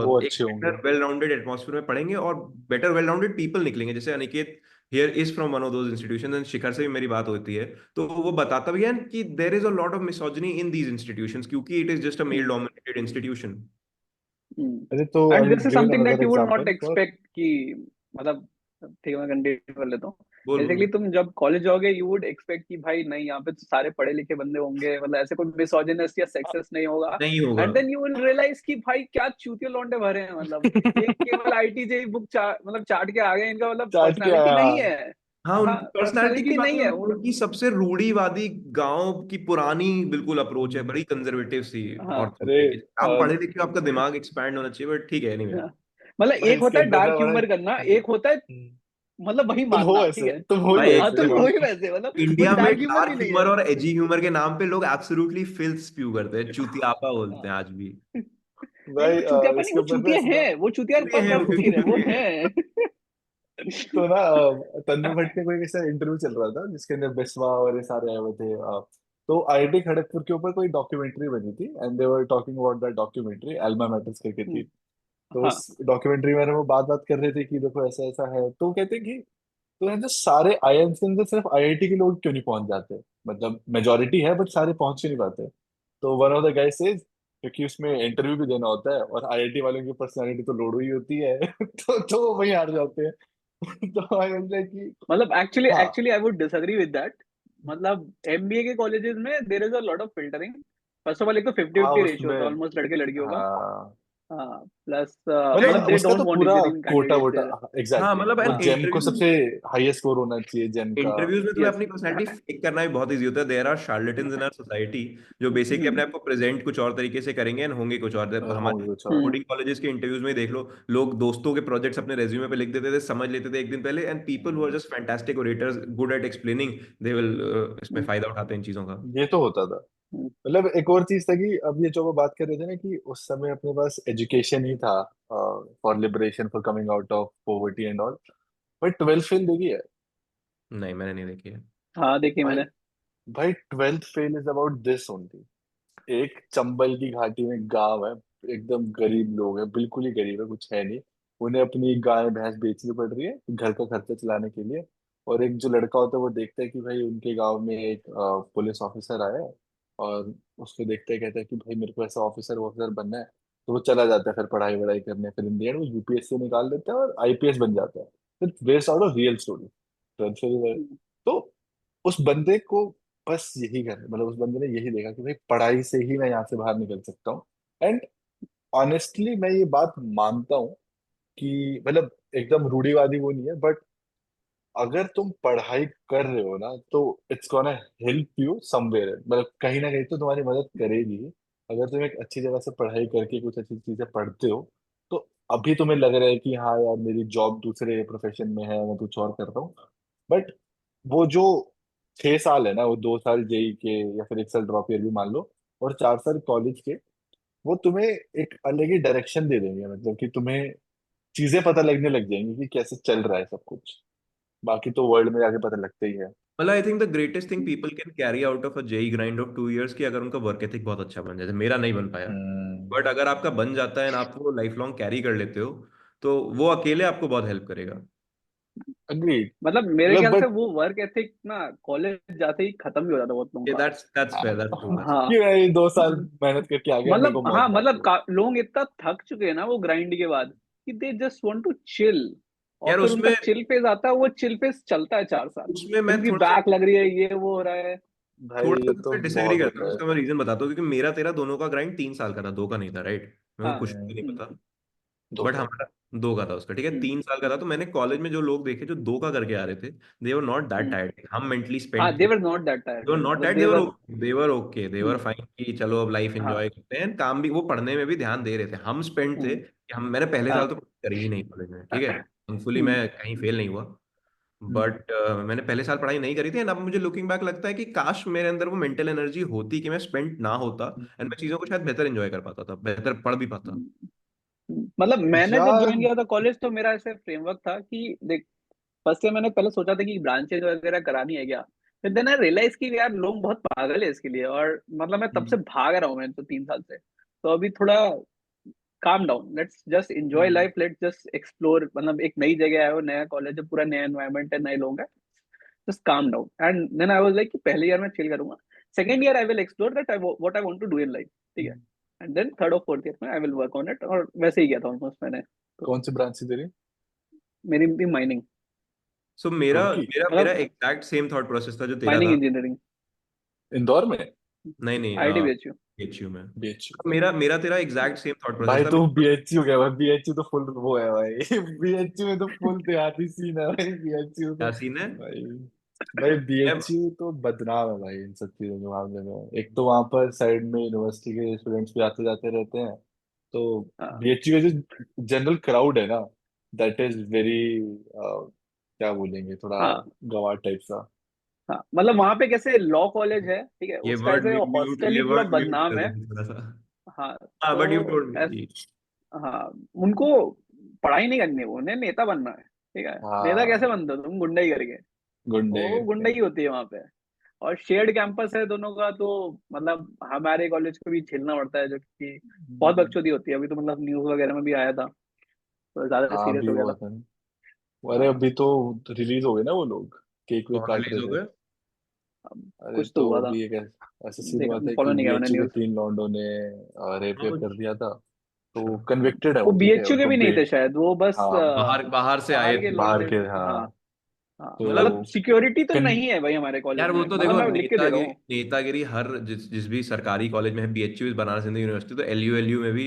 वो एक अच्छे होंगे। बेटर वेल राउंडेड एटमॉस्फेयर में पढ़ेंगे और बेटर वेल राउंडेड पीपल निकलेंगे। जैसे Aniket here is from one of those institution, and Shikhar से भी मेरी बात होती है तो वो बताता भी है कि there is a lot of misogyny in these institutions क्योंकि it is just a male dominated institution. अरे तो I and will this is give something another that you will not example for. Expect कि मतलब, ठीक है मैं continue कर लेता हूँ। बोल बेसिकली बोल। तुम जब कॉलेज जाओगे यू वुड एक्सपेक्ट कि भाई नहीं यहाँ पे तो सारे पढ़े लिखे बंदे होंगे, मतलब ऐसे कोई मिसोजिनस या सेक्सist नहीं होगा। नहीं होगा। And then you will realise कि भाई क्या चूतिया लौंडे भरे हैं, मतलब एक केवल आईटी जेई बुक मतलब चाट के आ गए, इनका मतलब चाट के पर्सनालिटी आया। नहीं है। हाँ, हाँ उनकी पर्सनालिटी की पर्सनालिटी बात नहीं है, है उनकी सबसे रूढ़िवादी गांव की पुरानी बिल्कुल अप्रोच है, बड़ी कंजर्वेटिव सी हाँ नॉर्थ अरे की। आप पढ़े लिखे हो, आपका दिमाग एक्सपैंड होना चाहिए, बट ठीक है एनीवे। हाँ। मतलब भाई एक इसके होता है अंदर ना डार्क बड़ा ह्यूमर करना, एक होता है मतलब वही तुम हो मारना, ठीक ऐसे, है। तुम हो ही भाई हाँ वैसे। तुम हो ही वैसे, मतलब वो इंडिया में डार्क ह्यूमर डार्क भी नहीं ह्यूमर है। और एजी ह्यूमर के नाम पे लोग एब्सोल्युटली फिल्थ स्प्यू करते हैं, चूतियापा बोलते हैं आज भी। नहीं भाई वो चूतियापा नहीं, इसके वो ऊपर ना चूतिया सुना। है, वो चूतिया चूतिए हैं का वो, फकीर क्योंकि है, वो चूतिए हैं। है। तो ना तन्मय भट्ट के कोई ऐसा इंटरव्यू चल रहा था जिसके अंदर बिस्वा और ये सारे आए हुए थे। तो आईआईटी खड़गपुर के ऊपर कोई डॉक्यूमेंट्री बनी थी and they were talking about that documentary, Elma matters करके थी। तो हाँ उस डॉक्यूमेंट्री में वो बात बात कर रहे थे कि देखो ऐसा ऐसा है, तो कहते हैं कि तो है जो सारे आईआईएम्स के अंदर सिर्फ आईआईटी के लोग क्यों नहीं पहुंच जाते, मतलब मेजोरिटी है बट सारे पहुंच ही नहीं पाते। तो one of the guys says क्योंकि उसमें इंटरव्यू भी देना होता है और आईआईटी वालों की पर्सनालिटी तो लोड़ू ही होती है तो वो वहीं हार जाते हैं। तो आई वाज लाइक कि मतलब एक्चुअली हाँ। Actually I would disagree with that. मतलब एमबीए के कॉलेजेस में there is a lot of filtering. First of all एक तो 50-50 हाँ रेशियो होता है उसमें। ऑलमोस्ट लड़के लड़कियों का। हाँ हाँ प्लस मतलब मतलब दे उसका डोंट तो वांट पूरा इंजीनियरिंग कोटा कैंडिडेट्स वोटा। देयर। हाँ एग्जैक्टली मतलब वो एन हाँ जेम को इंटरव्यू, सबसे हाईएस्ट स्कोर होना चाहिए जेम का। इंटरव्यूज में तुम्हें यस। अपनी पर्सनैलिटी फेक करना भी बहुत इजी होता है। There are charlatans in our society जो बेसिकली अपने आप को प्रेजेंट कुछ और तरीके से करेंगे एंड होंगे कुछ और। हमारे होंगे कुछ और। हम्म कोडिंग कॉलेजेस के इंटरव्यूज में ही देख लो, लोग दोस्तों के प्रोजेक्ट्स अपने रेज्यूमे पे लिख देते थे, समझ लेते थे एक दिन पहले, and people who are just fantastic orators good at explaining they will इसमें फायदा उठाते हैं इन चीजों का। ये तो होता था। मतलब एक और चीज था कि अब ये जो वो बात कर रहे थे ना कि उस समय अपने पास एजुकेशन ही था for liberation for coming out of poverty and all. भाई ट्वेल्थ फेल देखी है? नहीं मैंने नहीं देखी है। हाँ देखिए भाई मैंने। भाई twelfth fail is about this only. एक चंबल की घाटी में गांव है, एकदम गरीब लोग हैं, बिल्कुल ही गरीब है, कुछ है नहीं। उन्हें अपनी गाय भैंस बेचनी पड़ रही है घर का खर्चा चलाने के लिए। और एक जो लड़का होता है वो देखता है कि भाई उनके गांव में एक पुलिस ऑफिसर आया है और उसको देखते ही कहता है कि भाई मेरे को ऐसा ऑफिसर ऑफिसर बनना है। तो वो चला जाता है फिर पढ़ाई वढ़ाई करने, फिर इन द एंड वो यूपीएससी निकाल देता है और आईपीएस बन जाता है। फिर based out of real story. तो उस बंदे को बस यही कर मतलब उस बंदे ने यही देखा कि भाई पढ़ाई से ही मैं यहाँ से बाहर निकल सकता हूँ। एंड ऑनेस्टली मैं ये बात मानता हूँ कि मतलब एकदम रूढ़िवादी वो नहीं है बट अगर तुम पढ़ाई कर रहे हो ना तो it's gonna help you somewhere, मतलब कहीं ना कहीं तो तुम्हारी मदद करेगी। अगर तुम एक अच्छी जगह से पढ़ाई करके कुछ अच्छी चीजें पढ़ते हो तो अभी तुम्हें लग रहा है कि हाँ यार मेरी जॉब दूसरे प्रोफेशन में है, मैं कुछ और कर रहा हूँ। बट वो जो 6 साल है ना, वो 2 साल जेई के या फिर एक साल ड्रॉप ईयर भी मान लो और 4 साल कॉलेज के, वो तुम्हें एक अलग ही डायरेक्शन दे देंगे, मतलब कि तुम्हें चीजें पता लगने लग जाएंगी कि कैसे चल रहा है सब कुछ। बाकी तो वर्ल्ड में जाके पता लगता ही है। मतलब I think the greatest thing people can carry out of a JEE grind of 2 years की अगर उनका वर्क एथिक बहुत अच्छा बन जाए। मेरा नहीं बन पाया, हम्म। बट अगर आपका बन जाता है ना, आप वो लाइफ लॉन्ग कैरी कर लेते हो तो वो अकेले आपको बहुत हेल्प करेगा। अग्रीड। मतलब मेरे मतलब ख्याल से बट वो वर्क एथिक ना कॉलेज जाते ही खत्म भी हो जाता है बहुत लोगों ये का। That's fair, that's true. हाँ क्यों यार 2 साल मेहनत करके आ गया, मेरे को मतलब मौज हाँ मतलब मारनी है। लोग इतना थक चुके हैं ना वो ग्राइंड के बाद कि they just want to chill. और यार फिर उनका उसमें चिल फेज आता है, वो चिल फेज चलता है 4 साल, उसमें फिर मैं उनकी थोड़ा सा बैक लग रही है, ये वो हो रहा है। भाई थोड़ा सा ये तो उसमें डिसएग्री बहुत करता हूँ। होता है। उसका मैं रीजन बताता हूँ क्योंकि मेरा तेरा दोनों का ग्राइंड 3 साल का था, 2 का नहीं था, राइट? मेरे को हाँ कुछ भी नहीं हम्म, पता, बट धोखा। हमारा 2 का था उसका, ठीक है। हम्म, 3 साल का था तो मैंने कॉलेज में जो लोग देखे जो 2 का करके आ रहे थे, they were not that hmm. Tired. हम मेंटली हाँ स्पेंट दे थे, were not that they were tired, not मतलब tired, they were. They were okay, they were fine कि चलो अब लाइफ एंजॉय हाँ करते हैं। काम भी वो पढ़ने में भी ध्यान दे रहे थे। हम स्पेंड थे हम्म, कि हम मैंने पहले साल हाँ तो कर ही नहीं कॉलेज में, ठीक है। थैंकफुली मैं कहीं फेल नहीं हुआ। बट मैंने पहले साल पढ़ाई नहीं करी थी, एंड अब मुझे लुकिंग बैक लगता है कि काश मेरे अंदर वो मेंटल एनर्जी होती कि मैं स्पेंड ना होता, एंड मैं चीज़ों को शायद बेहतर एंजॉय कर पाता था, बेहतर पढ़ भी पाता। मतलब मैंने जब यार ज्वाइन किया था कॉलेज तो मेरा ऐसे फ्रेमवर्क था कि देख, फर्स्ट से मैंने पहले सोचा था कि ब्रांचेज वगैरह करानी है क्या। फिर देन आई रियलाइज कि यार लोग बहुत पागल है इसके लिए, और मतलब मैं तब से हम्म। भाग रहा हूँ, मैं तो 3 साल से। तो अभी थोड़ा calm down, let's just enjoy hmm. Life, let's just explore. मतलब एक नई जगह है, वो नया कॉलेज है, पूरा नया एनवायरनमेंट है, नए लोग हैं, just calm down. And then I was like कि पहले ईयर में चिल करूंगा, second year I will explore that I what I want to do in life, ठीक है। एंड देन थर्ड और फोर्थ ईयर में I will work on it, और वैसे ही किया था ऑलमोस्ट मैंने तो। कौन सी ब्रांच थी तेरी? मेरी भी माइनिंग, सो मेरा खुद की? मेरा मेरा मतलब एग्जैक्ट सेम थॉट प्रोसेस था जो तेरा माइनिंग था। इंजीनियरिंग, इंदौर में? नहीं नहीं, आईआईटी। बीएचयू में। बीएचयू? मेरा मेरा तेरा एग्जैक्ट सेम थॉट प्रोसेस भाई था। तू बीएचयू गया भाई, बीएचयू तो फुल वो है भाई। बीएचयू में तो फुल देहाती सीन है भाई, बीएचयू तो। क्या सीन है? भाई भाई मैं बीएचयू तो बदनाम है भाई इन सब चीजों के मामले में। एक तो वहां पर साइड में यूनिवर्सिटी के स्टूडेंट्स भी आते जाते रहते हैं, तो हाँ बीएचयू का जो जनरल क्राउड है ना, दैट इज वेरी, क्या बोलेंगे, थोड़ा हाँ गवार टाइप सा। हाँ, मतलब वहां पे कैसे लॉ कॉलेज है, ठीक है, ये उसका वर्ड ऐसे म्यूट हॉस्टल ही ये पूरा वर्ड म्यूट बदनाम कर है। देंगे थोड़ा सा। हाँ हाँ, तो बट यू टोल्ड ऐस मी। हाँ, उनको पढ़ाई नहीं करनी है, उन्हें नेता बनना है, ठीक है। नेता कैसे हाँ, बनते हो तुम, गुंडाई करके। गुंडे वो करके। गुंडाई होती है वहां पे। और शेयर्ड कैंपस है दोनों का, तो मतलब हमारे कॉलेज को भी झेलना पड़ता है, जो कि बहुत बकचोदी होती है। अभी तो मतलब न्यूज वगैरह में भी आया था, तो ज्यादा हाँ सीरियस भी हो गया हुआ था। था। अरे हाँ, अभी तो रिलीज हो गए ना वो लोग, केक वेक कौन काट रिलीज रहे हो थे। गए? अब अरे कुछ तो तो हुआ था, अभी एक ऐसा सीन हुआ देखा था फॉलो कि नहीं किया मैंने बीएचयू के न्यूज। 3 लॉन्डो ने रेप हाँ वेप कर दिया था। अच्छा। तो कन्विक्टेड है वो वो, ठीक है, बीएचयू के उनको भी नहीं थे बेल। शायद, वो बस हाँ, बाहर बाहर से आए बाहर के थे लोग बाहर थे। के, हाँ हाँ। हाँ, मतलब तो सिक्योरिटी तो कन, नहीं है भाई हमारे कॉलेज यार वो में, तो मतलब देखो, मैं लिख के दे रहा नेतागिरी हूँ। नेतागिरी हर जिस भी सरकारी कॉलेज में है, बीएचयू बनारस हिंदू यूनिवर्सिटी, तो एलयू में भी,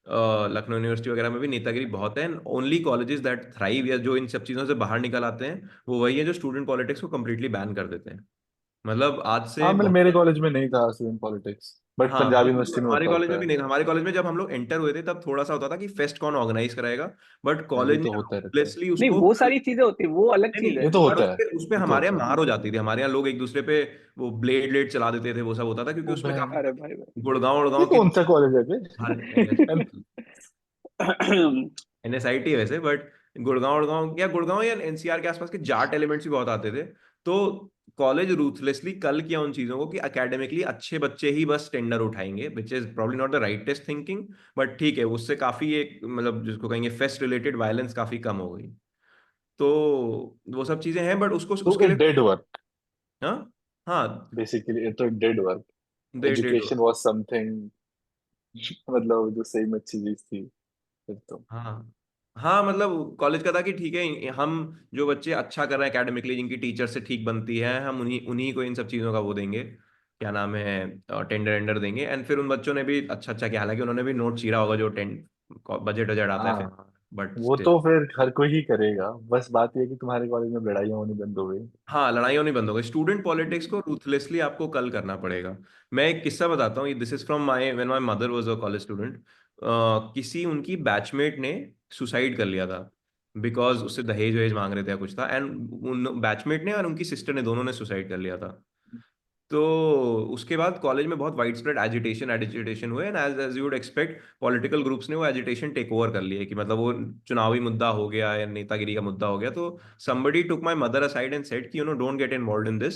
लखनऊ यूनिवर्सिटी वगैरह में भी नेतागिरी बहुत है। ओनली कॉलेजेस दैट थ्राइव या जो इन सब चीजों से बाहर निकल आते हैं, वो वही है जो स्टूडेंट पॉलिटिक्स को कम्प्लीटली बैन कर देते हैं। मतलब आज हाँ से मतलब बहुत। मेरे कॉलेज में नहीं था स्टूडेंट पॉलिटिक्स, बट हाँ, पंजाब यूनिवर्सिटी में हमारे होता कॉलेज में होता भी है। नहीं था। हमारे कॉलेज में जब हम लोग एंटर हुए थे तब थोड़ा सा होता था कि फेस्ट कौन ऑर्गेनाइज कराएगा, बट ये कॉलेज तो ने होता रहता है। रूथलेसली नहीं उसको वो कल। सारी चीजें होती है, वो अलग नहीं चीज नहीं, ये तो है। बट होता है, उसपे ये तो हमारे यहाँ होता है। मार हो जाती थी। हमारे यहाँ लोग एक दूसरे पे वो ब्लेड ब्लेड चला देते थे, वो सब होता था, क्योंकि वो उसमें बहन, काफी अरे भाई भाई। गुड़गांव ये उड़गांव के कौन सा कॉलेज है बे? एनएसआईटी। एनएसआईटी है वैसे, बट गुड़गांव उड़गांव या गुड़गांव या एनसीआर के आसपास के जाट एलिमेंट्स भी बहुत आते थे। तो कॉलेज रूथलेसली कल किया उन चीजों को कि एकेडमिकली अच्छे बच्चे ही बस टेंडर उठाएंगे, which is probably not the rightest thinking. But ठीक है, उससे काफी एक मतलब जिसको कहेंगे फेस्ट रिलेटेड वायलेंस काफी कम हो गई। तो वो सब चीजें हैं, बट उसको तो उसके इट लिए। डेड वर्क, हाँ हाँ। बेसिकली इट तो dead work. They did. Education was something, मतलब जो सही में अच्छी चीज थी फिर तो। हाँ हाँ, मतलब कॉलेज का था कि ठीक है, हम जो बच्चे अच्छा कर रहे हैं एकेडमिकली, जिनकी टीचर से ठीक बनती है, हम उन्हीं उन्हीं को इन सब चीज़ों का वो देंगे, क्या नाम है, टेंडर वेंडर देंगे। एंड फिर उन बच्चों ने भी अच्छा अच्छा किया, हालांकि उन्होंने भी नोट चीरा होगा जो बजट वजट आता है फिर। हाँ, बट वो तो फिर हर कोई ही करेगा, बस बात ये है कि तुम्हारे कॉलेज में लड़ाइयाँ होनी बंद हो गई। हाँ, लड़ाइयों नहीं बंद हो गई। स्टूडेंट पॉलिटिक्स को रूथलेसली आपको कल करना पड़ेगा। मैं एक किस्सा बताता हूँ, this is from my when my mother was a college student. किसी उनकी बैचमेट ने सुसाइड कर लिया था, बिकॉज उससे दहेज वहेज मांग रहे थे या कुछ था, एंड उन बैचमेट ने और उनकी सिस्टर ने, दोनों ने सुसाइड कर लिया था। तो उसके बाद कॉलेज में बहुत वाइड स्प्रेड एजिटेशन एजिटेशन हुए, and as as you would expect, political groups ने वो एजिटेशन टेक ओवर कर लिया, कि मतलब वो चुनावी मुद्दा हो गया या नेतागिरी का मुद्दा हो गया। तो somebody took my mother aside and said कि don't get involved in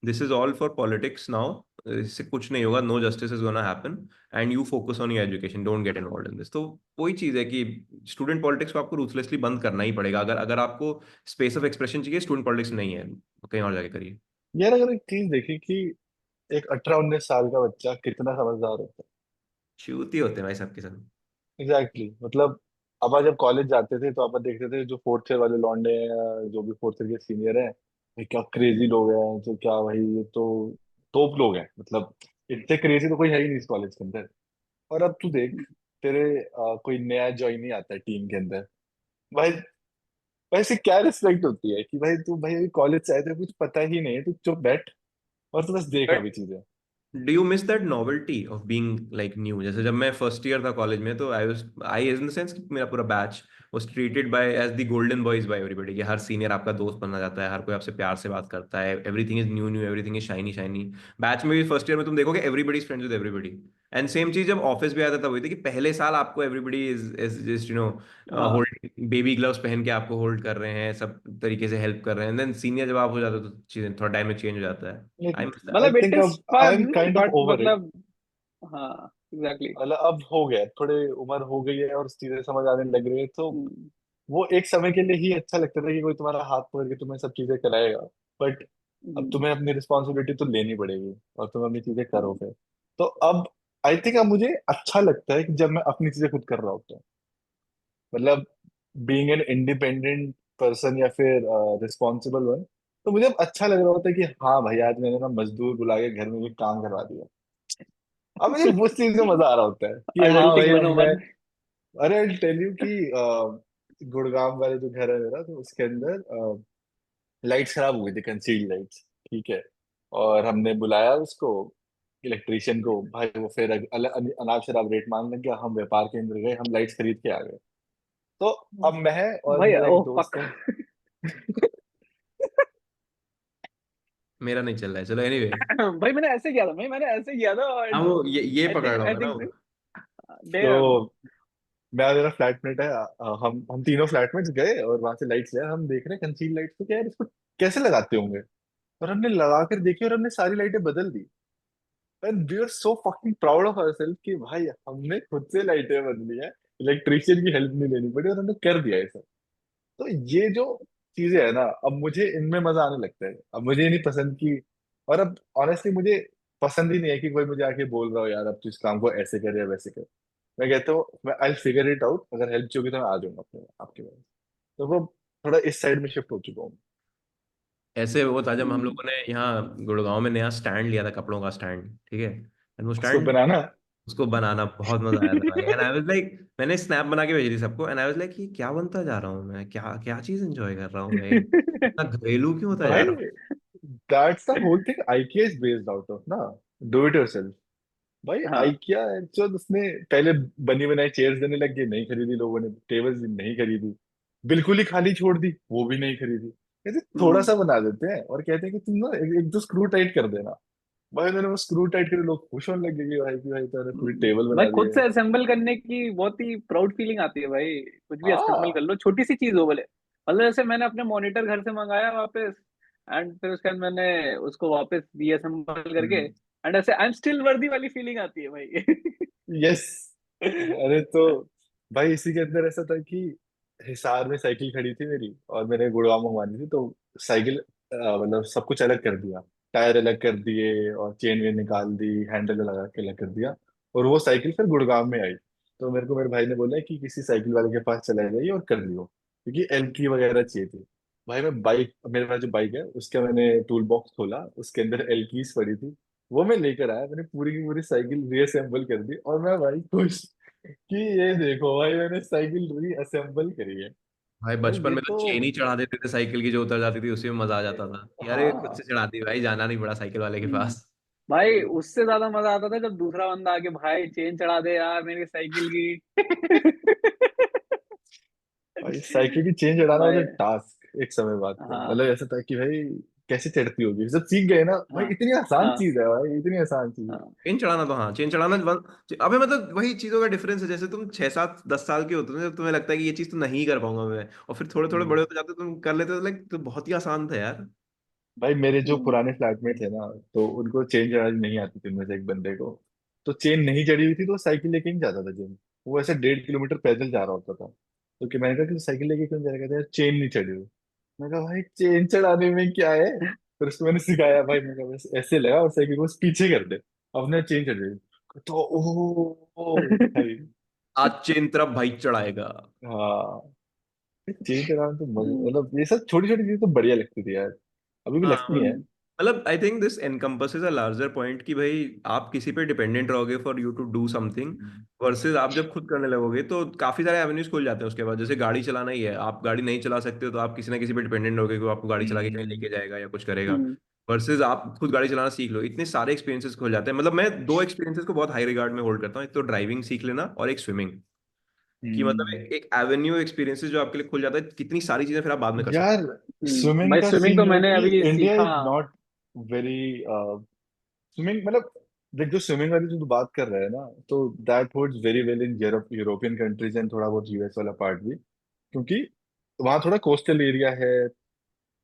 this is all for politics now, इससे कुछ नहीं होगा, no justice is gonna happen, and you focus on your education, don't get involved in this। तो वही चीज है कि स्टूडेंट पॉलिटिक्स को आपको रूथलेसली बंद करना ही पड़ेगा। अगर अगर आपको स्पेस ऑफ एक्सप्रेशन चाहिए, स्टूडेंट पॉलिटिक्स नहीं है, कहीं और जाके करिए। यार अगर एक चीज देखी कि एक 18-19 साल का बच्चा कितना समझदार होता चूती होते हैं भाई सबके सब। है। एग्जैक्टली मतलब, अब जब कॉलेज जाते थे तो अपन देखते थे जो फोर्थ ईयर वाले लौंडे हैं, या जो भी फोर्थ ईयर के सीनियर हैं, ये क्या क्रेजी लोग हैं, तो क्या भाई ये तो टॉप लोग हैं, मतलब इतने क्रेजी तो कोई है ही नहीं इस कॉलेज के अंदर। और अब तू देख, तेरे कोई नया ज्वाइन ही आता है टीम के अंदर, भाई वैसे क्या रिस्पेक्ट होती है कि भाई तू भाई अभी कॉलेज से आए थे, कुछ पता ही नहीं है, तू चुप बैठ और तू बस देख बट अभी चीजें। Do you miss that novelty of being like new? जैसे जब मैं फर्स्ट ईयर था कॉलेज में, तो आई इन द सेंस कि मेरा पूरा batch was treated by as the golden boys by everybody, कि हर सीनियर आपका दोस्त बनना जाता है, हर कोई आपसे प्यार से बात करता है, everything is new new, everything is shiny shiny. Batch में भी फर्स्ट ईयर में तुम देखोगे everybody is friends with everybody. And same चीज जब ऑफिस भी आता था, वही थी कि पहले साल आपको एवरीबडी इज इज जस्ट हाँ होल्ड, बेबी ग्लव्स पहन के आपको होल्ड कर रहे हैं, सब तरीके से हेल्प कर रहे हैं। देन सीनियर जब आप हो जाते हो तो चीजें थोड़ा टाइम में चेंज हो जाता है। I miss that. आई मतलब इट थिंक इज अब I fun am kind of but over it. मतलब हाँ एग्जैक्टली। मतलब अब हो गया, थोड़े उम्र हो गई है और चीजें समझ आने लग रही है, तो वो एक समय के लिए ही अच्छा लगता था कि कोई तुम्हारा हाथ पकड़ के तुम्हें सब चीजें कराएगा। बट अब तुम्हें अपनी रिस्पॉन्सिबिलिटी तो लेनी पड़ेगी और तुम अपनी चीजें करोगे। तो अब आई थिंक अब मुझे अच्छा लगता है कि जब मैं अपनी चीजें खुद कर रहा होता हूँ। मतलब बीइंग एन इंडिपेंडेंट पर्सन या फिर रिस्पॉन्सिबल वन, तो मुझे अब अच्छा लग रहा होता है कि हाँ भाई आज मैंने ना मजदूर बुला के घर में भी काम करवा दिया। अब मुझे उस चीज में मजा आ रहा होता है कि हाँ अडल्टिंग भाई अब मैं, 101। अरे आई टेल यू कि गुड़गांव वाले जो घर है मेरा, तो उसके अंदर लाइट्स खराब हो गई थी, कंसील्ड लाइट्स। ठीक है। और हमने बुलाया उसको, इलेक्ट्रिशियन को। भाई वो फिर अनाप शराब रेट मांगने लग गया। हम व्यापार केंद्र गए, हम लाइट्स खरीद के आ गए। तो अब मैं और भाई मेरा एक ओह दोस्त फक। है। मेरा नहीं चल रहा है, चलो एनीवे। भाई मैंने ऐसे किया था, भाई मैंने ऐसे किया था हाँ, एंड वो ये पकड़ रहा आई होगा ना थिंक वो। डैम। तो मैं और मेरा फ्लैटमेट है, हम तीनों फ्लैटमेट्स गए और वहां से लाइट्स ले आए। हम देख रहे हैं कंसील लाइट्स, तो क्या यार इसको कैसे लगाते होंगे। और हमने लगा कर देखी और हमने सारी लाइटें बदल दी। And we are so fucking proud of ourselves कि भाई हमने खुद से लाइटें बदली है, इलेक्ट्रिशियन की हेल्प नहीं लेनी पड़ी और हमने कर दिया ऐसा। तो ये जो चीजें है ना, अब मुझे इनमें मजा आने लगता है। अब मुझे ये नहीं पसंद कि, और अब ऑनेस्टली मुझे पसंद ही नहीं है कि कोई मुझे आके बोल रहा हो यार अब तू इस काम को ऐसे कर या वैसे कर। मैं कहता हूँ मैं आई फिगर इट आउट, अगर हेल्प चाहिए होगी तो मैं आ जाऊंगा अपने आपके पास। तो वो थोड़ा इस साइड में शिफ्ट हो चुका हूँ। ऐसे वो था जब हम लोगों ने यहाँ गुड़गांव में नया स्टैंड लिया था, कपड़ों का स्टैंड, ठीक है। एंड वो उसको स्टैंड, बनाना। उसको बनाना बहुत मजा आया था भाई। एंड आई वाज लाइक, मैंने स्नैप बना के भेजी थी सबको, एंड आई वाज लाइक ये क्या बनता जा रहा हूँ मैं, क्या क्या चीज एंजॉय कर रहा हूँ मैं, इतना घरेलू क्यों होता जा भाई रहा हूँ। That's the whole thing, IKEA is based out of ना, डू इट योरसेल्फ। भाई हाँ। IKEA जो उसने पहले बनी बनाई चेयर्स देने लग गए, नहीं खरीदी लोगों ने। टेबल्स नहीं खरीदी, बिल्कुल ही खाली छोड़ दी, वो भी नहीं खरीदी। कहते थोड़ा सा बना देते हैं और कहते हैं कि तुम ना एक दो स्क्रू टाइट कर देना। भाई मैंने वो स्क्रू टाइट करे, लोग खुश होने लग गए कि भाई तो पूरी टेबल भाई बना दी खुद है। से असेंबल करने की बहुत ही प्राउड फीलिंग आती है भाई। कुछ भी असेंबल कर हाँ। लो, छोटी सी चीज हो बोले। मतलब जैसे मैंने अपने मॉनिटर घर से मंगाया वापस, एंड फिर उसके बाद मैंने उसको वापस रीअसेंबल करके, एंड ऐसे आई एम स्टिल वर्दी वाली फीलिंग आती है भाई। यस। अरे तो भाई इसी के अंदर ऐसा था कि हिसार में साइकिल खड़ी थी मेरी और मैंने गुड़गांव मंगवानी थी। तो साइकिल मतलब सब कुछ अलग कर दिया, टायर अलग कर दिए और चेन वेन निकाल दी, हैंडल लगा के अलग कर दिया। और वो साइकिल फिर गुड़गांव में आई। तो मेरे को मेरे भाई ने बोला कि किसी साइकिल वाले के पास चला जाइए और कर लियो, क्योंकि एल्की वगैरह चाहिए थी। भाई मैं बाइक, मेरे पास जो बाइक है उसका मैंने टूल बॉक्स खोला, उसके अंदर एल्कीज पड़ी थी। वो मैं लेकर आया, मैंने पूरी की पूरी साइकिल रीअसेंबल कर दी और मैं भाई खुश कि ये देखो भाई मैंने साइकिल रीअसेंबल करी है। भाई भाई बचपन ये में तो तो चेन ही चढ़ा देते थे साइकिल की, जो उतर जाती थी उसी में मजा आ जाता था कि अरे खुद हाँ। से चढ़ा दी भाई, जाना नहीं पड़ा साइकिल वाले के पास। भाई उससे ज्यादा मजा आता था जब दूसरा बंदा आके भाई चेन चढ़ा दे यार मेरी साइकिल की। भाई साइकिल की चेन चढ़ाना भाई वाला टास्क एक समय बाद तो हाँ मतलब ऐसा था कि भाई कैसे चढ़ती होगी, जब सीख गए ना भाई, हाँ इतनी आसान हाँ चीज है भाई, इतनी आसान चीज है। हाँ। चेन चढ़ाना तो हाँ, चेन चढ़ाना अबे मतलब वही चीजों का डिफरेंस है। जैसे तुम 6 7 10 साल के होते हो जब तुम्हें लगता है कि ये चीज तो नहीं कर पाऊंगा मैं, और फिर थोड़े थोड़े बड़े हम्म। होते जाते हो, तुम कर लेते हो, लाइक तो बहुत ही आसान था यार। भाई मेरे जो हम्म, पुराने फ्लैटमेट थे ना, तो उनको चेन चढ़ानी नहीं आती थी, उनमें से एक बंदे को। तो चेन नहीं चढ़ी हुई थी तो वो साइकिल लेके नहीं जाता था जिम। वो ऐसे 1.5 किलोमीटर पैदल जा रहा होता था। तो कि मैंने कहा कि साइकिल लेके क्यों जा रहा है? कहते हैं चेन नहीं चढ़ी हुई। मैं कहा भाई चेन चढ़ाने में क्या है? फिर उसको मैंने सिखाया भाई, मैं कहा बस ऐसे लगा और साइकिल को बस पीछे कर दे, अपने चेन चढ़ जाएगी। तो ओ भाई। आज चेन तरफ भाई चढ़ाएगा। हाँ। चेन चढ़ाना तो मतलब ये सब छोटी छोटी चीजें तो बढ़िया लगती थी यार, अभी भी हाँ लगती हैं। मतलब I think this encompasses a larger point कि भाई आप किसी पे डिपेंडेंट रहोगे for you to do something, versus आप जब खुद करने लगोगे तो काफी सारे एवेन्यूज खुल जाते हैं उसके बाद। जैसे गाड़ी चलाना ही है, आप गाड़ी नहीं चला सकते हो तो आप किसी ना किसी पे डिपेंडेंट रहोगे कि वो आपको गाड़ी चला के कहीं हम्म। लेके जाएगा या कुछ करेगा। हम्म, वर्सेस आप खुद गाड़ी चलाना सीख लो, इतने सारे एक्सपीरियंसेस खुल जाते हैं। मतलब मैं दो एक्सपीरियंसेस को बहुत हाई रिगार्ड में होल्ड करता हूँ, एक तो ड्राइविंग सीख लेना और एक स्विमिंग। कि मतलब हम्म। एक एवेन्यू एक्सपीरियंसेस जो आपके लिए खुल जाता है, कितनी सारी चीजें फिर आप बाद में कर सकते यार स्विमिंग भाई का स्विमिंग सीन तो ये है मैंने कि अभी इंडिया सीखा। इज नॉट वेरी स्विमिंग, मतलब देख जो स्विमिंग वाली जो तू बात कर रहा है ना, तो that words very well in European countries and थोड़ा बहुत यूएस वाला पार्ट भी, क्योंकि वहाँ थोड़ा कोस्टल एरिया है,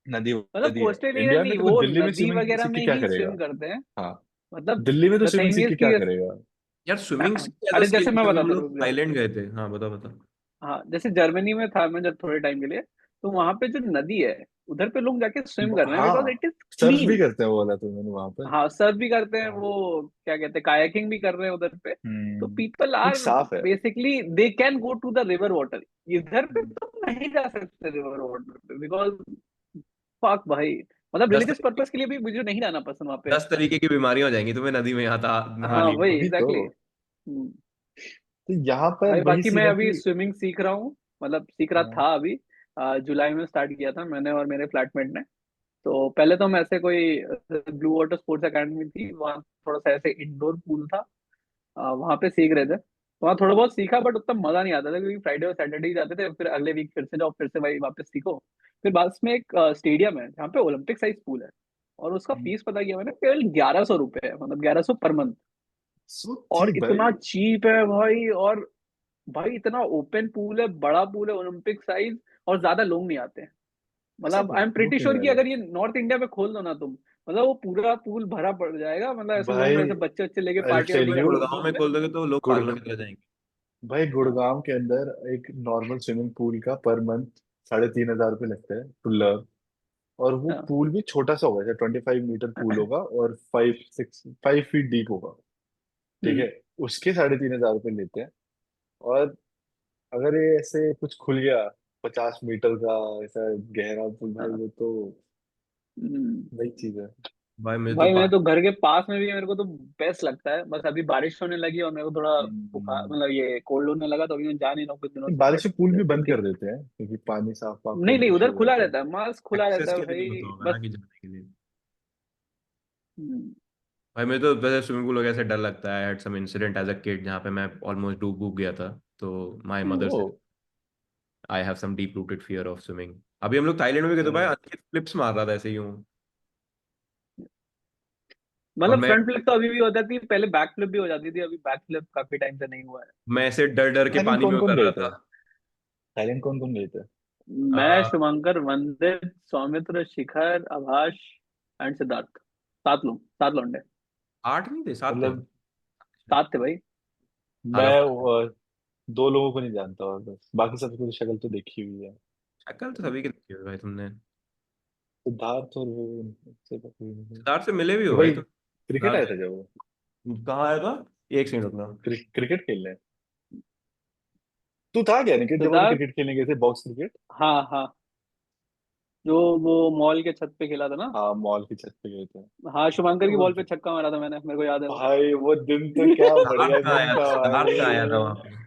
नदी मतलब नदी है। कोस्टल एरिया इंडिया में नहीं, देखो वो दिल्ली में नदी स्विमिंग वगैरह सीख के में क्या ही करेगा। स्विम करते हैं। हाँ, मतलब दिल्ली में तो द स्विमिंग थिंग सीख इज के क्या कि करेगा। यार स्विमिंग सीखने एज अ अरे स्किल, जैसे मैं जब हम बताता हूँ, लोग रुक जाओ। थाईलैंड गए थे। हाँ बताओ बताओ। हाँ, जैसे जर्मनी में था मैं जब थोड़े टाइम के लिए, तो वहां पे जो नदी है उधर पे लोग जाके स्विम कर रहे हैं बिकॉज हाँ, इट इज सर्फ भी क्लीन। करते हैं वो वाला तो मैंने वहां पे। हाँ, सर्फ भी करते हैं, हाँ। वो क्या कहते हैं, कायाकिंग भी कर रहे हैं उधर पे। तो पीपल क्योंकि आर साफ है। Basically they can go to the river water. इधर पे हम्म। तो नहीं जा सकते रिवर वाटर पे बिकॉज फक भाई। मतलब दस रिलीजियस तरीके पर्पस के लिए भी मुझे नहीं जाना पसंद वहां पे। 10 तरीके की बीमारियां हो जाएंगी तुम्हें नदी में आता नहा हाँ लिया वही तो। वही तो। एग्जैक्टली। तो यहाँ पर भाई वही बाकी सीन मैं है अभी कि स्विमिंग सीख रहा हूँ, मतलब सीख रहा हाँ, था अभी। जुलाई में स्टार्ट किया था मैंने और मेरे फ्लैटमेट ने। तो पहले तो हम ऐसे कोई ब्लू वाटर स्पोर्ट्स एकेडमी थी वहाँ, थोड़ा सा ऐसे इंडोर पूल था, वहाँ पे सीख रहे थे। तो वहाँ थोड़ा बहुत सीखा बट उतना मजा नहीं आता था क्योंकि फ्राइडे और सैटरडे ही जाते थे, फिर अगले वीक फिर से जाओ, फिर से भाई वापस सीखो। फिर बाद में एक स्टेडियम है जहाँ पे ओलंपिक साइज पूल है, और उसका फीस पता किया मैंने, केवल 1100 रुपये है, मतलब 1100 पर मंथ। सो और चीप भाई। इतना चीप है भाई, और भाई इतना ओपन पूल है, बड़ा पूल है, ओलंपिक साइज, और ज्यादा लोग नहीं आते हैं। ऐसा मतलब क्यों, आई एम लोग प्रिटी क्यों श्योर नहीं आ कि रहे। अगर ये नॉर्थ इंडिया में खोल दो ना तुम, मतलब वो पूरा पूल भरा पड़ जाएगा, मतलब ऐसे लोग भाई ऐसे बच्चे बच्चे लेके आई पार्टी वार्टी टेल भाई यू, करते गुड़गांव होंगे में उसमें। खोल दोगे तो लोग पागलों गुड़गांव, की तरह जाएंगे। भाई हाँ। गुड़गांव के अंदर एक नॉर्मल स्विमिंग पूल का पर मंथ 3500 रुपये लगता है टू लर्न। और वो हाँ। पूल भी छोटा सा होगा, जैसे 25 मीटर पूल होगा और 5 फीट डीप होगा। ठीक हम्म। है, उसके 3500 रुपये लेते हैं। और अगर ये ऐसे कुछ खुल गया 50 मीटर का ऐसा गहरा पुल, भाई हाँ। वो तो हम्म। वही चीज है। भाई मुझे तो भाई मैं तो घर के पास में भी है, मेरे को तो बेस्ट लगता है। बस अभी बारिश होने लगी और मेरे को थोड़ा बुखार, हम्म। मतलब ये कोल्ड होने लगा, तो अभी मैं जा नहीं रहा हूँ कुछ दिनों से, बारिश बट में पूल भी जैसे बंद कर ठीक। देते हैं क्योंकि पानी साफ वाफ नहीं होने नहीं, की उधर शुरू हो खुला जाता है। रहता है, मस्त खुला रहता एक्सेस है के लिए नहीं भाई होता होगा ना बस। कि जाने के लिए। हम्म। भाई मुझे तो वैसे स्विमिंग पूल वगैरह से डर लगता है। I had some incident as a kid जहाँ पे मैं ऑलमोस्ट डूब डूब गया था। तो माय मदर ओ। So I have some deep rooted fear of swimming. अभी हम लोग थाईलैंड में गए तो भाई अंकित फ्लिप्स मार रहा था ऐसे ही हूँ। और मतलब फ्रंट फ्लिप तो अभी भी हो जाती है, पहले बैक फ्लिप भी हो जाती थी, अभी बैक फ्लिप काफी टाइम से नहीं हुआ है। मैं ऐसे डर डर के थाईलैंड पानी में कौन कौन उतर गए रहा थे। था। थाईलैंड कौन कौन गए थे। मैं, शुभंकर, वंदित, सौमित्र, शिखर, आभाष एंड सिद्धार्थ। 7 लोग, 7 लौंडे। 8 नहीं थे, 7 थे। मतलब 7 थे भाई। मैं आरव। 2 लोगों को नहीं जानता और बस बाकी सबकी तो शक्ल तो देखी हुई है। शक्ल तो सभी की देखी हुई है भाई तुमने। सिद्धार्थ और वो इनसे तो कोई नहीं। सिद्धार्थ से मिले भी ये हो भाई भाई तुम। क्रिकेट आया सिद्धार्थ था जब वो कहाँ आया था? एक सेकंड रुकना। क्रिकेट खेलने। तू था क्या निकट जब हम लोग सिद्धार्थ। क्रिकेट खेलने गए थे, बॉक्स क्रिकेट। हाँ हाँ, जो वो मॉल के छत पे खेला था ना। हाँ, मॉल की छत पे गए थे। हाँ, शुभंकर की वो बॉल पे छक्का मारा था मैंने, मेरे को याद है वो। भाई वो दिन तो क्या बढ़िया दिन था सिद्धार्थ का भाई आया था वो। वहां पे।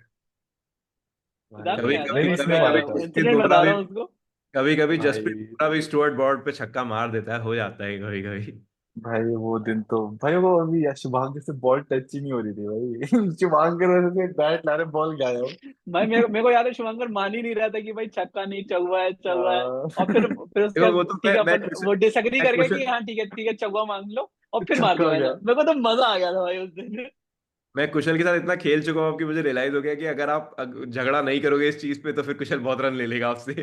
सिद्धार्थ भाई नहीं कभी आया था, कभी नहीं, मैं इसने कभी मैं मारा कभी था जसप्रीत इंसिडेंट बुमराह बता भी, रहा हूँ उसको। कभी कभी जसप्रीत भाई। बुमराह भी स्टुअर्ट बॉर्ड पे छक्का मार देता है, हो जाता है कभी कभी। भाई वो दिन तो, भाई वो अभी यार शुभांकर से बॉल टच ही नहीं हो रही थी भाई। शुभांकर वजह से बैट ला रहे बॉल गायब। भाई मेरे को याद है, शुभंकर मान ही नहीं रहा था कि भाई छक्का नहीं, चौका है, चौका है। और फिर उसके देखो बाद वो तो ठीक है, मैं अपन वो डिसएग्री मैं कर गए कि क्वेश्चन हाँ ठीक है चौका मान लो, और फिर मार छक्का दिया हो मैंने। गया। मेरे को तो मजा आ गया था भाई उस दिन। मैं कुशल के साथ इतना खेल चुका हूँ कि मुझे रियलाइज हो गया कि अगर आप झगड़ा नहीं करोगे इस चीज पे तो फिर कुशल बहुत रन ले लेगा आपसे।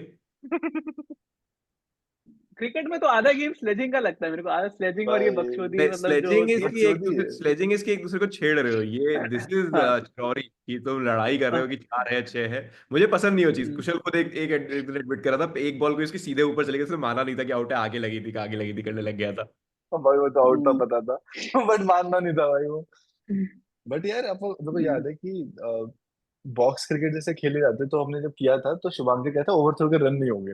क्रिकेट में तो आधा गेम स्लेजिंग का लगता है मेरे को, आधा स्लेजिंग और ये भाई बकचोदी, मतलब जो स्लेजिंग होती इज है। कि एक बकचोदी दूसरे है। स्लेजिंग इज कि एक दूसरे को छेड़ रहे हो, ये दिस इज हाँ चौरी कि तुम लड़ाई कर रहे हो हाँ। कि 4 है 6 है। मुझे पसंद नहीं वो चीज। हम्म। कुशल खुद एक एडमिट कर रहा था, एक बॉल को इसकी सीधे ऊपर चली गई, उसने माना नहीं था कि आउट है, आगे लगी थी आगे लगी थी करने लग गया था। भाई वो तो आउट था हम्म। पता था। बट मानना नहीं था भाई वो। बट यार आपको देखो याद है कि बॉक्स क्रिकेट जैसे खेले जाते तो हमने जब किया था तो शुभांकर कहता ओवर थ्रो के रन नहीं होंगे।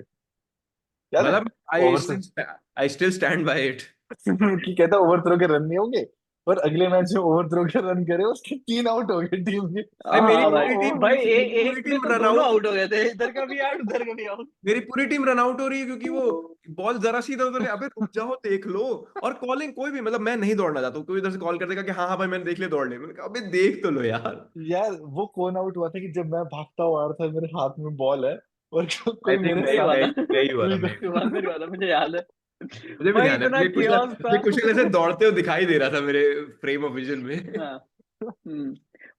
याद है। मतलब आई over still I still stand by it. कि कहता ओवर थ्रो के रन नहीं होंगे। और अगले मैच में ओवरथ्रो के रन करे, उसके 3 आउट हो गए टीम के। भाई मेरी हाँ भाई पूरी टीम भाई मेरी पूरी एक में टीम तो रन दोनों आउट आउट हो गए थे, इधर का भी आउट उधर का भी आउट। मेरी पूरी टीम रन आउट हो रही है क्योंकि वो बॉल जरा सी इधर उधर, अबे रुक जाओ देख लो। और कॉलिंग कोई भी, मतलब मैं नहीं दौड़ना चाहता हूँ, कोई इधर से कॉल कर देगा कि हाँ हाँ भाई मैंने देख लिया दौड़ ले, मैंने कहा अबे देख तो लो यार। यार वो कौन आउट हुआ था कि जब मैं भागता हुआ आ रहा था, मेरे हाथ में बॉल है और आई कोई थिंक मेरे मैं ही हुआ साथ था। मैं ही हुआ था, मैं ही हुआ शुभांकर हुआ था, मुझे याद है। था। मुझे भी भाई ध्यान है, इतना chaos था। मुझे कुछ ऐसे दौड़ते हुए दिखाई दे रहा था मेरे फ्रेम ऑफ विजन में। हाँ। हम्म।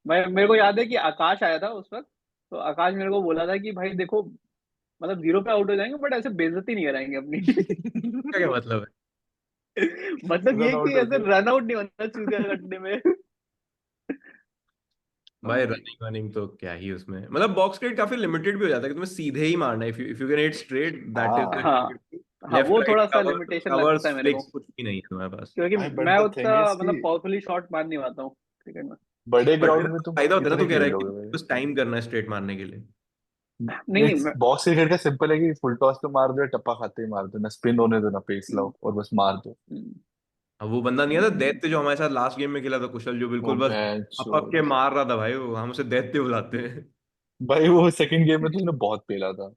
मैं मेरे को याद है कि आकाश आया था उस वक्त। तो आकाश मेरे को बोला था कि भाई देखो, मतलब जीरो पे आउट हो जाएंगे बट ऐसे बेइज्जती नहीं कराएंगे अपनी। क्या क्या मतलब है? मतलब ये रन कि आउट ऐसे होके। रन आउट नहीं होना चूतिया करने में। हाँ भाई भाई। रनिंग वनिंग तो क्या ही उसमें, मतलब बॉक्स क्रिकेट काफी लिमिटेड भी हो जाता है कि तुम्हें सीधे ही मारना है, if you can hit straight that is the हाँ क्रिकेट। हाँ, लेफ्ट वो राइट थोड़ा सा कवर, लिमिटेशन लगता कवर्स है मेरे को। फ्लिक्स कुछ भी नहीं है तुम्हारे पास। क्योंकि भाई बट मैं द थिंग उतना इज कि मतलब पावरफुली शॉट मार नहीं पाता हूँ क्रिकेट में। बड़े बट ग्राउंड में तुम फायदा होता है ना, कितने तू कह रहा खेल है कि लोगे भाई? बस टाइम करना है स्ट्रेट मारने के लिए। नहीं नहीं इट्स बॉक्स क्रिकेट का सिंपल है कि फुल टॉस पे मार दो या टप्पा खाते ही मार दो, ना स्पिन होने दो ना पेस लाओ, और बस मार दो। हम्म, अब वो बंदा नहीं आता हम्म, दैत्य जो हमारे साथ लास्ट गेम में खेला था, कुशल, जो वो बिल्कुल बस मैच, अपक के मार रहा था भाई, वो हम उसे दैत्य बुलाते हैं। भाई वो सेकंड गेम में तो उसने बहुत पेला था।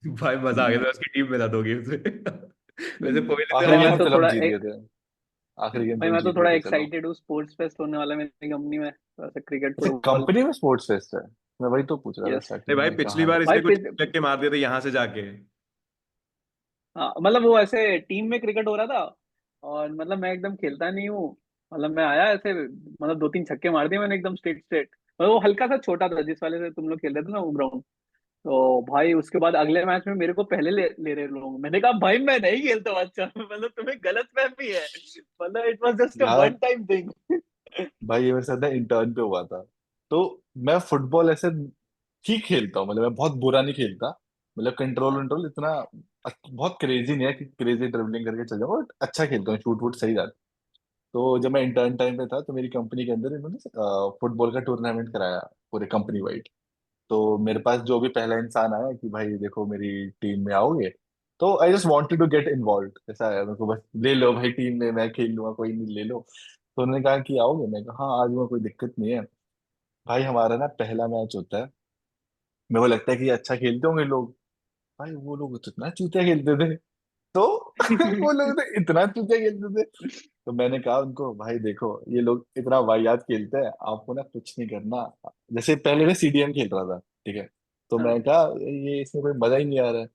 भाई मजा आ गया हम्म, था उसकी टीम में था 2 गेम से। वैसे हम्म। पहले तो भाई आखिरी मैं गेम में तो फिर हम थोड़ा जीत गए थे। आखिरी गेम भाई तो हम मैं तो जीत गए थोड़ा थे, चलो। एक्साइटेड हूँ, स्पोर्ट्स फेस्ट होने वाला है मेरी कंपनी में, तो ऐसे क्रिकेट अच्छा, फुटबॉल। कंपनी में स्पोर्ट्स फेस्ट है? मैं वही तो पूछ रहा था यस। नहीं स्टार्टिंग भाई, में पिछली कहाँ है। बार भाई इसने कुछ लग के मार दिया था यहाँ से जाके। हाँ मतलब वो ऐसे टीम में क्रिकेट हो रहा था। और मतलब मैं एकदम खेलता नहीं हूँ। मतलब मैं आया ऐसे, मतलब दो तीन छक्के मार दिए मैंने एकदम स्ट्रेट स्ट्रेट। मतलब वो हल्का सा छोटा था जिस वाले से तुम लोग खेल रहे थे ना वो ग्राउंड। तो भाई उसके बाद अगले मैच में मेरे को पहले ले रहे लोग, मैंने कहा भाई मैं नहीं खेलता हूँ, अच्छा मतलब तुम्हें गलत फहमी है। मतलब इट वाज जस्ट अ यार वन टाइम थिंग। भाई ये मेरे साथ ना इंटर्न पे हुआ था। तो मैं फुटबॉल ऐसे ठीक खेलता हूँ, मतलब मैं बहुत बुरा नहीं खेलता। मतलब कंट्रोल हाँ कंट्रोल इतना बहुत क्रेजी नहीं है कि क्रेजी ड्रिबलिंग करके चल जाऊँ, बट अच्छा खेलता हूँ, शूट वूट सही जाता है। तो जब मैं इंटर्न टाइम पे था तो मेरी कंपनी के अंदर इन्होंने फुटबॉल का टूर्नामेंट कराया, पूरे कंपनी वाइड। तो मेरे पास जो भी पहला इंसान आया कि भाई देखो मेरी टीम में आओगे, तो I just wanted to get involved, ऐसा है मेरे को, बस ले लो भाई टीम में, मैं खेल लूंगा, कोई नहीं, ले लो। तो उन्होंने कहा कि आओगे, मैं कहा हाँ आ जाऊंगा, कोई दिक्कत नहीं है। भाई हमारा ना पहला मैच होता है, मेरे को लगता है कि अच्छा खेलते होंगे लोग। भाई वो लोग तो इतना चूतिया खेलते थे। तो वो लोग तो इतना चूतिया खेलते थे। तो मैंने कहा उनको, भाई देखो ये लोग इतना वाहियात खेलते हैं, आपको ना कुछ नहीं करना। जैसे पहले मैं सीडीएम खेल रहा था, ठीक है। तो हाँ मैं कहा ये इसमें कोई मजा ही नहीं आ रहा है।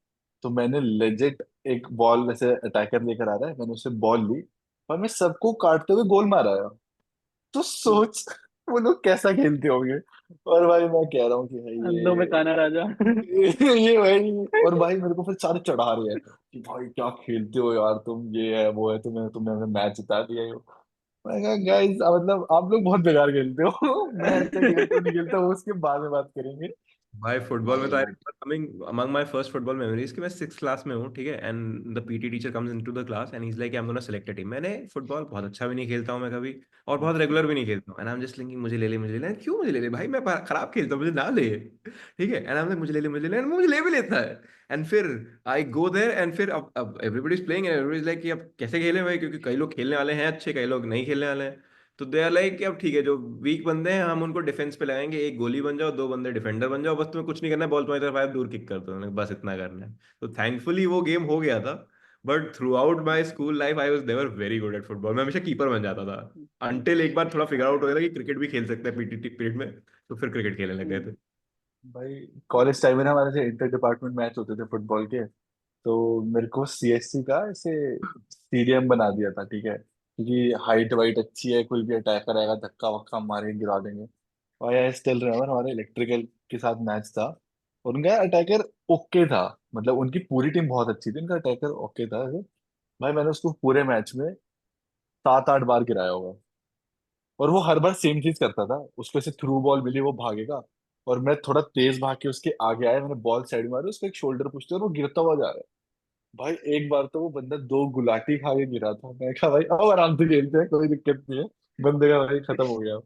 तो मैंने लेजिट एक बॉल, जैसे अटैकर लेकर आ रहा है, मैंने उससे बॉल ली और मैं सबको काटते हुए गोल मारा है। तो सोच वो लोग कैसा खेलते होंगे। और भाई मैं कह रहा हूँ कि भाई अंधों में काना राजा। ये भाई, और भाई मेरे को फिर सारे चढ़ा रहे हैं कि भाई क्या खेलते हो यार तुम, ये है वो है, तुम्हें तुमने हमें मैच जिता दिया है। मैं कहा गाइस, मतलब आप लोग बहुत बेकार खेलते हो। मैं अच्छा खेलता हूँ नहीं खेलता वो उसके बाद में बात करेंगे। भाई फुटबॉल में तो आई भाई coming among my first football memories कि मैं 6th क्लास में हूँ, ठीक है, and the PT teacher comes into the class and he is like I am gonna select a team. मैंने फुटबॉल बहुत अच्छा भी नहीं खेलता हूँ मैं कभी, और बहुत रेगुलर भी नहीं खेलता हूँ, and I am just thinking मुझे ले ले, मुझे ले ले, क्यों मुझे ले ले भाई, मैं खराब खेलता हूँ, मुझे ना ले, ठीक है, एंड आई एम लाइक मुझे ले ले, मुझे ले ले, and मुझे ले भी लेता है। एंड फिर आई गो देयर एंड फिर अब everybody is playing and everybody is like कि अब कैसे खेलें भाई, क्योंकि कई लोग खेलने वाले हैं अच्छे, कई लोग नहीं खेलने वाले हैं। तो दे आर लाइक कि अब ठीक है, जो वीक बंदे हैं हम उनको डिफेंस पे लगाएंगे, एक गोली बन जाओ, 2 बंदे डिफेंडर बन जाओ, बस तुम्हें कुछ नहीं करना है, बॉल तुम्हारी तरफ आए दूर किक कर दो, उन्हें बस इतना करना है। तो थैंकफुली वो गेम हो गया था। But through out my school life I was never very good at football, मैं हमेशा कीपर बन जाता था। अनटिल एक बार थोड़ा फिगर आउट हो गया था कि क्रिकेट भी खेल सकते हैं पीटी पीरियड में, तो फिर क्रिकेट खेलने लग गए थे। भाई कॉलेज टाइम में ना हमारे से इंटर डिपार्टमेंट मैच होते थे फुटबॉल के। तो मेरे को सीएससी का ऐसे स्टेडियम बना दिया था, ठीक है, क्योंकि हाइट वाइट अच्छी है, कोई भी अटैकर आएगा धक्का वक्का मारेंगे गिरा देंगे। और आई स्टिल रिमेम्बर हमारे इलेक्ट्रिकल के साथ मैच था, और उनका अटैकर ओके था। मतलब उनकी पूरी टीम बहुत अच्छी थी, उनका अटैकर ओके था ऐसे। भाई मैंने उसको पूरे मैच में 7-8 बार गिराया होगा। और वो हर बार सेम चीज करता था, उसको ऐसे थ्रू बॉल मिली वो भागेगा, और मैं थोड़ा तेज भाग के उसके आगे आया, मैंने बॉल साइड मारी, उसको एक शोल्डर पुश किया और वो गिरता हुआ जा रहा है। भाई एक बार तो वो बंदा 2 गुलाटी खा के गिरा था, मैं कहा भाई अब आराम से खेलते हैं, कोई दिक्कत नहीं है। बंदे का भाई खत्म हो गया।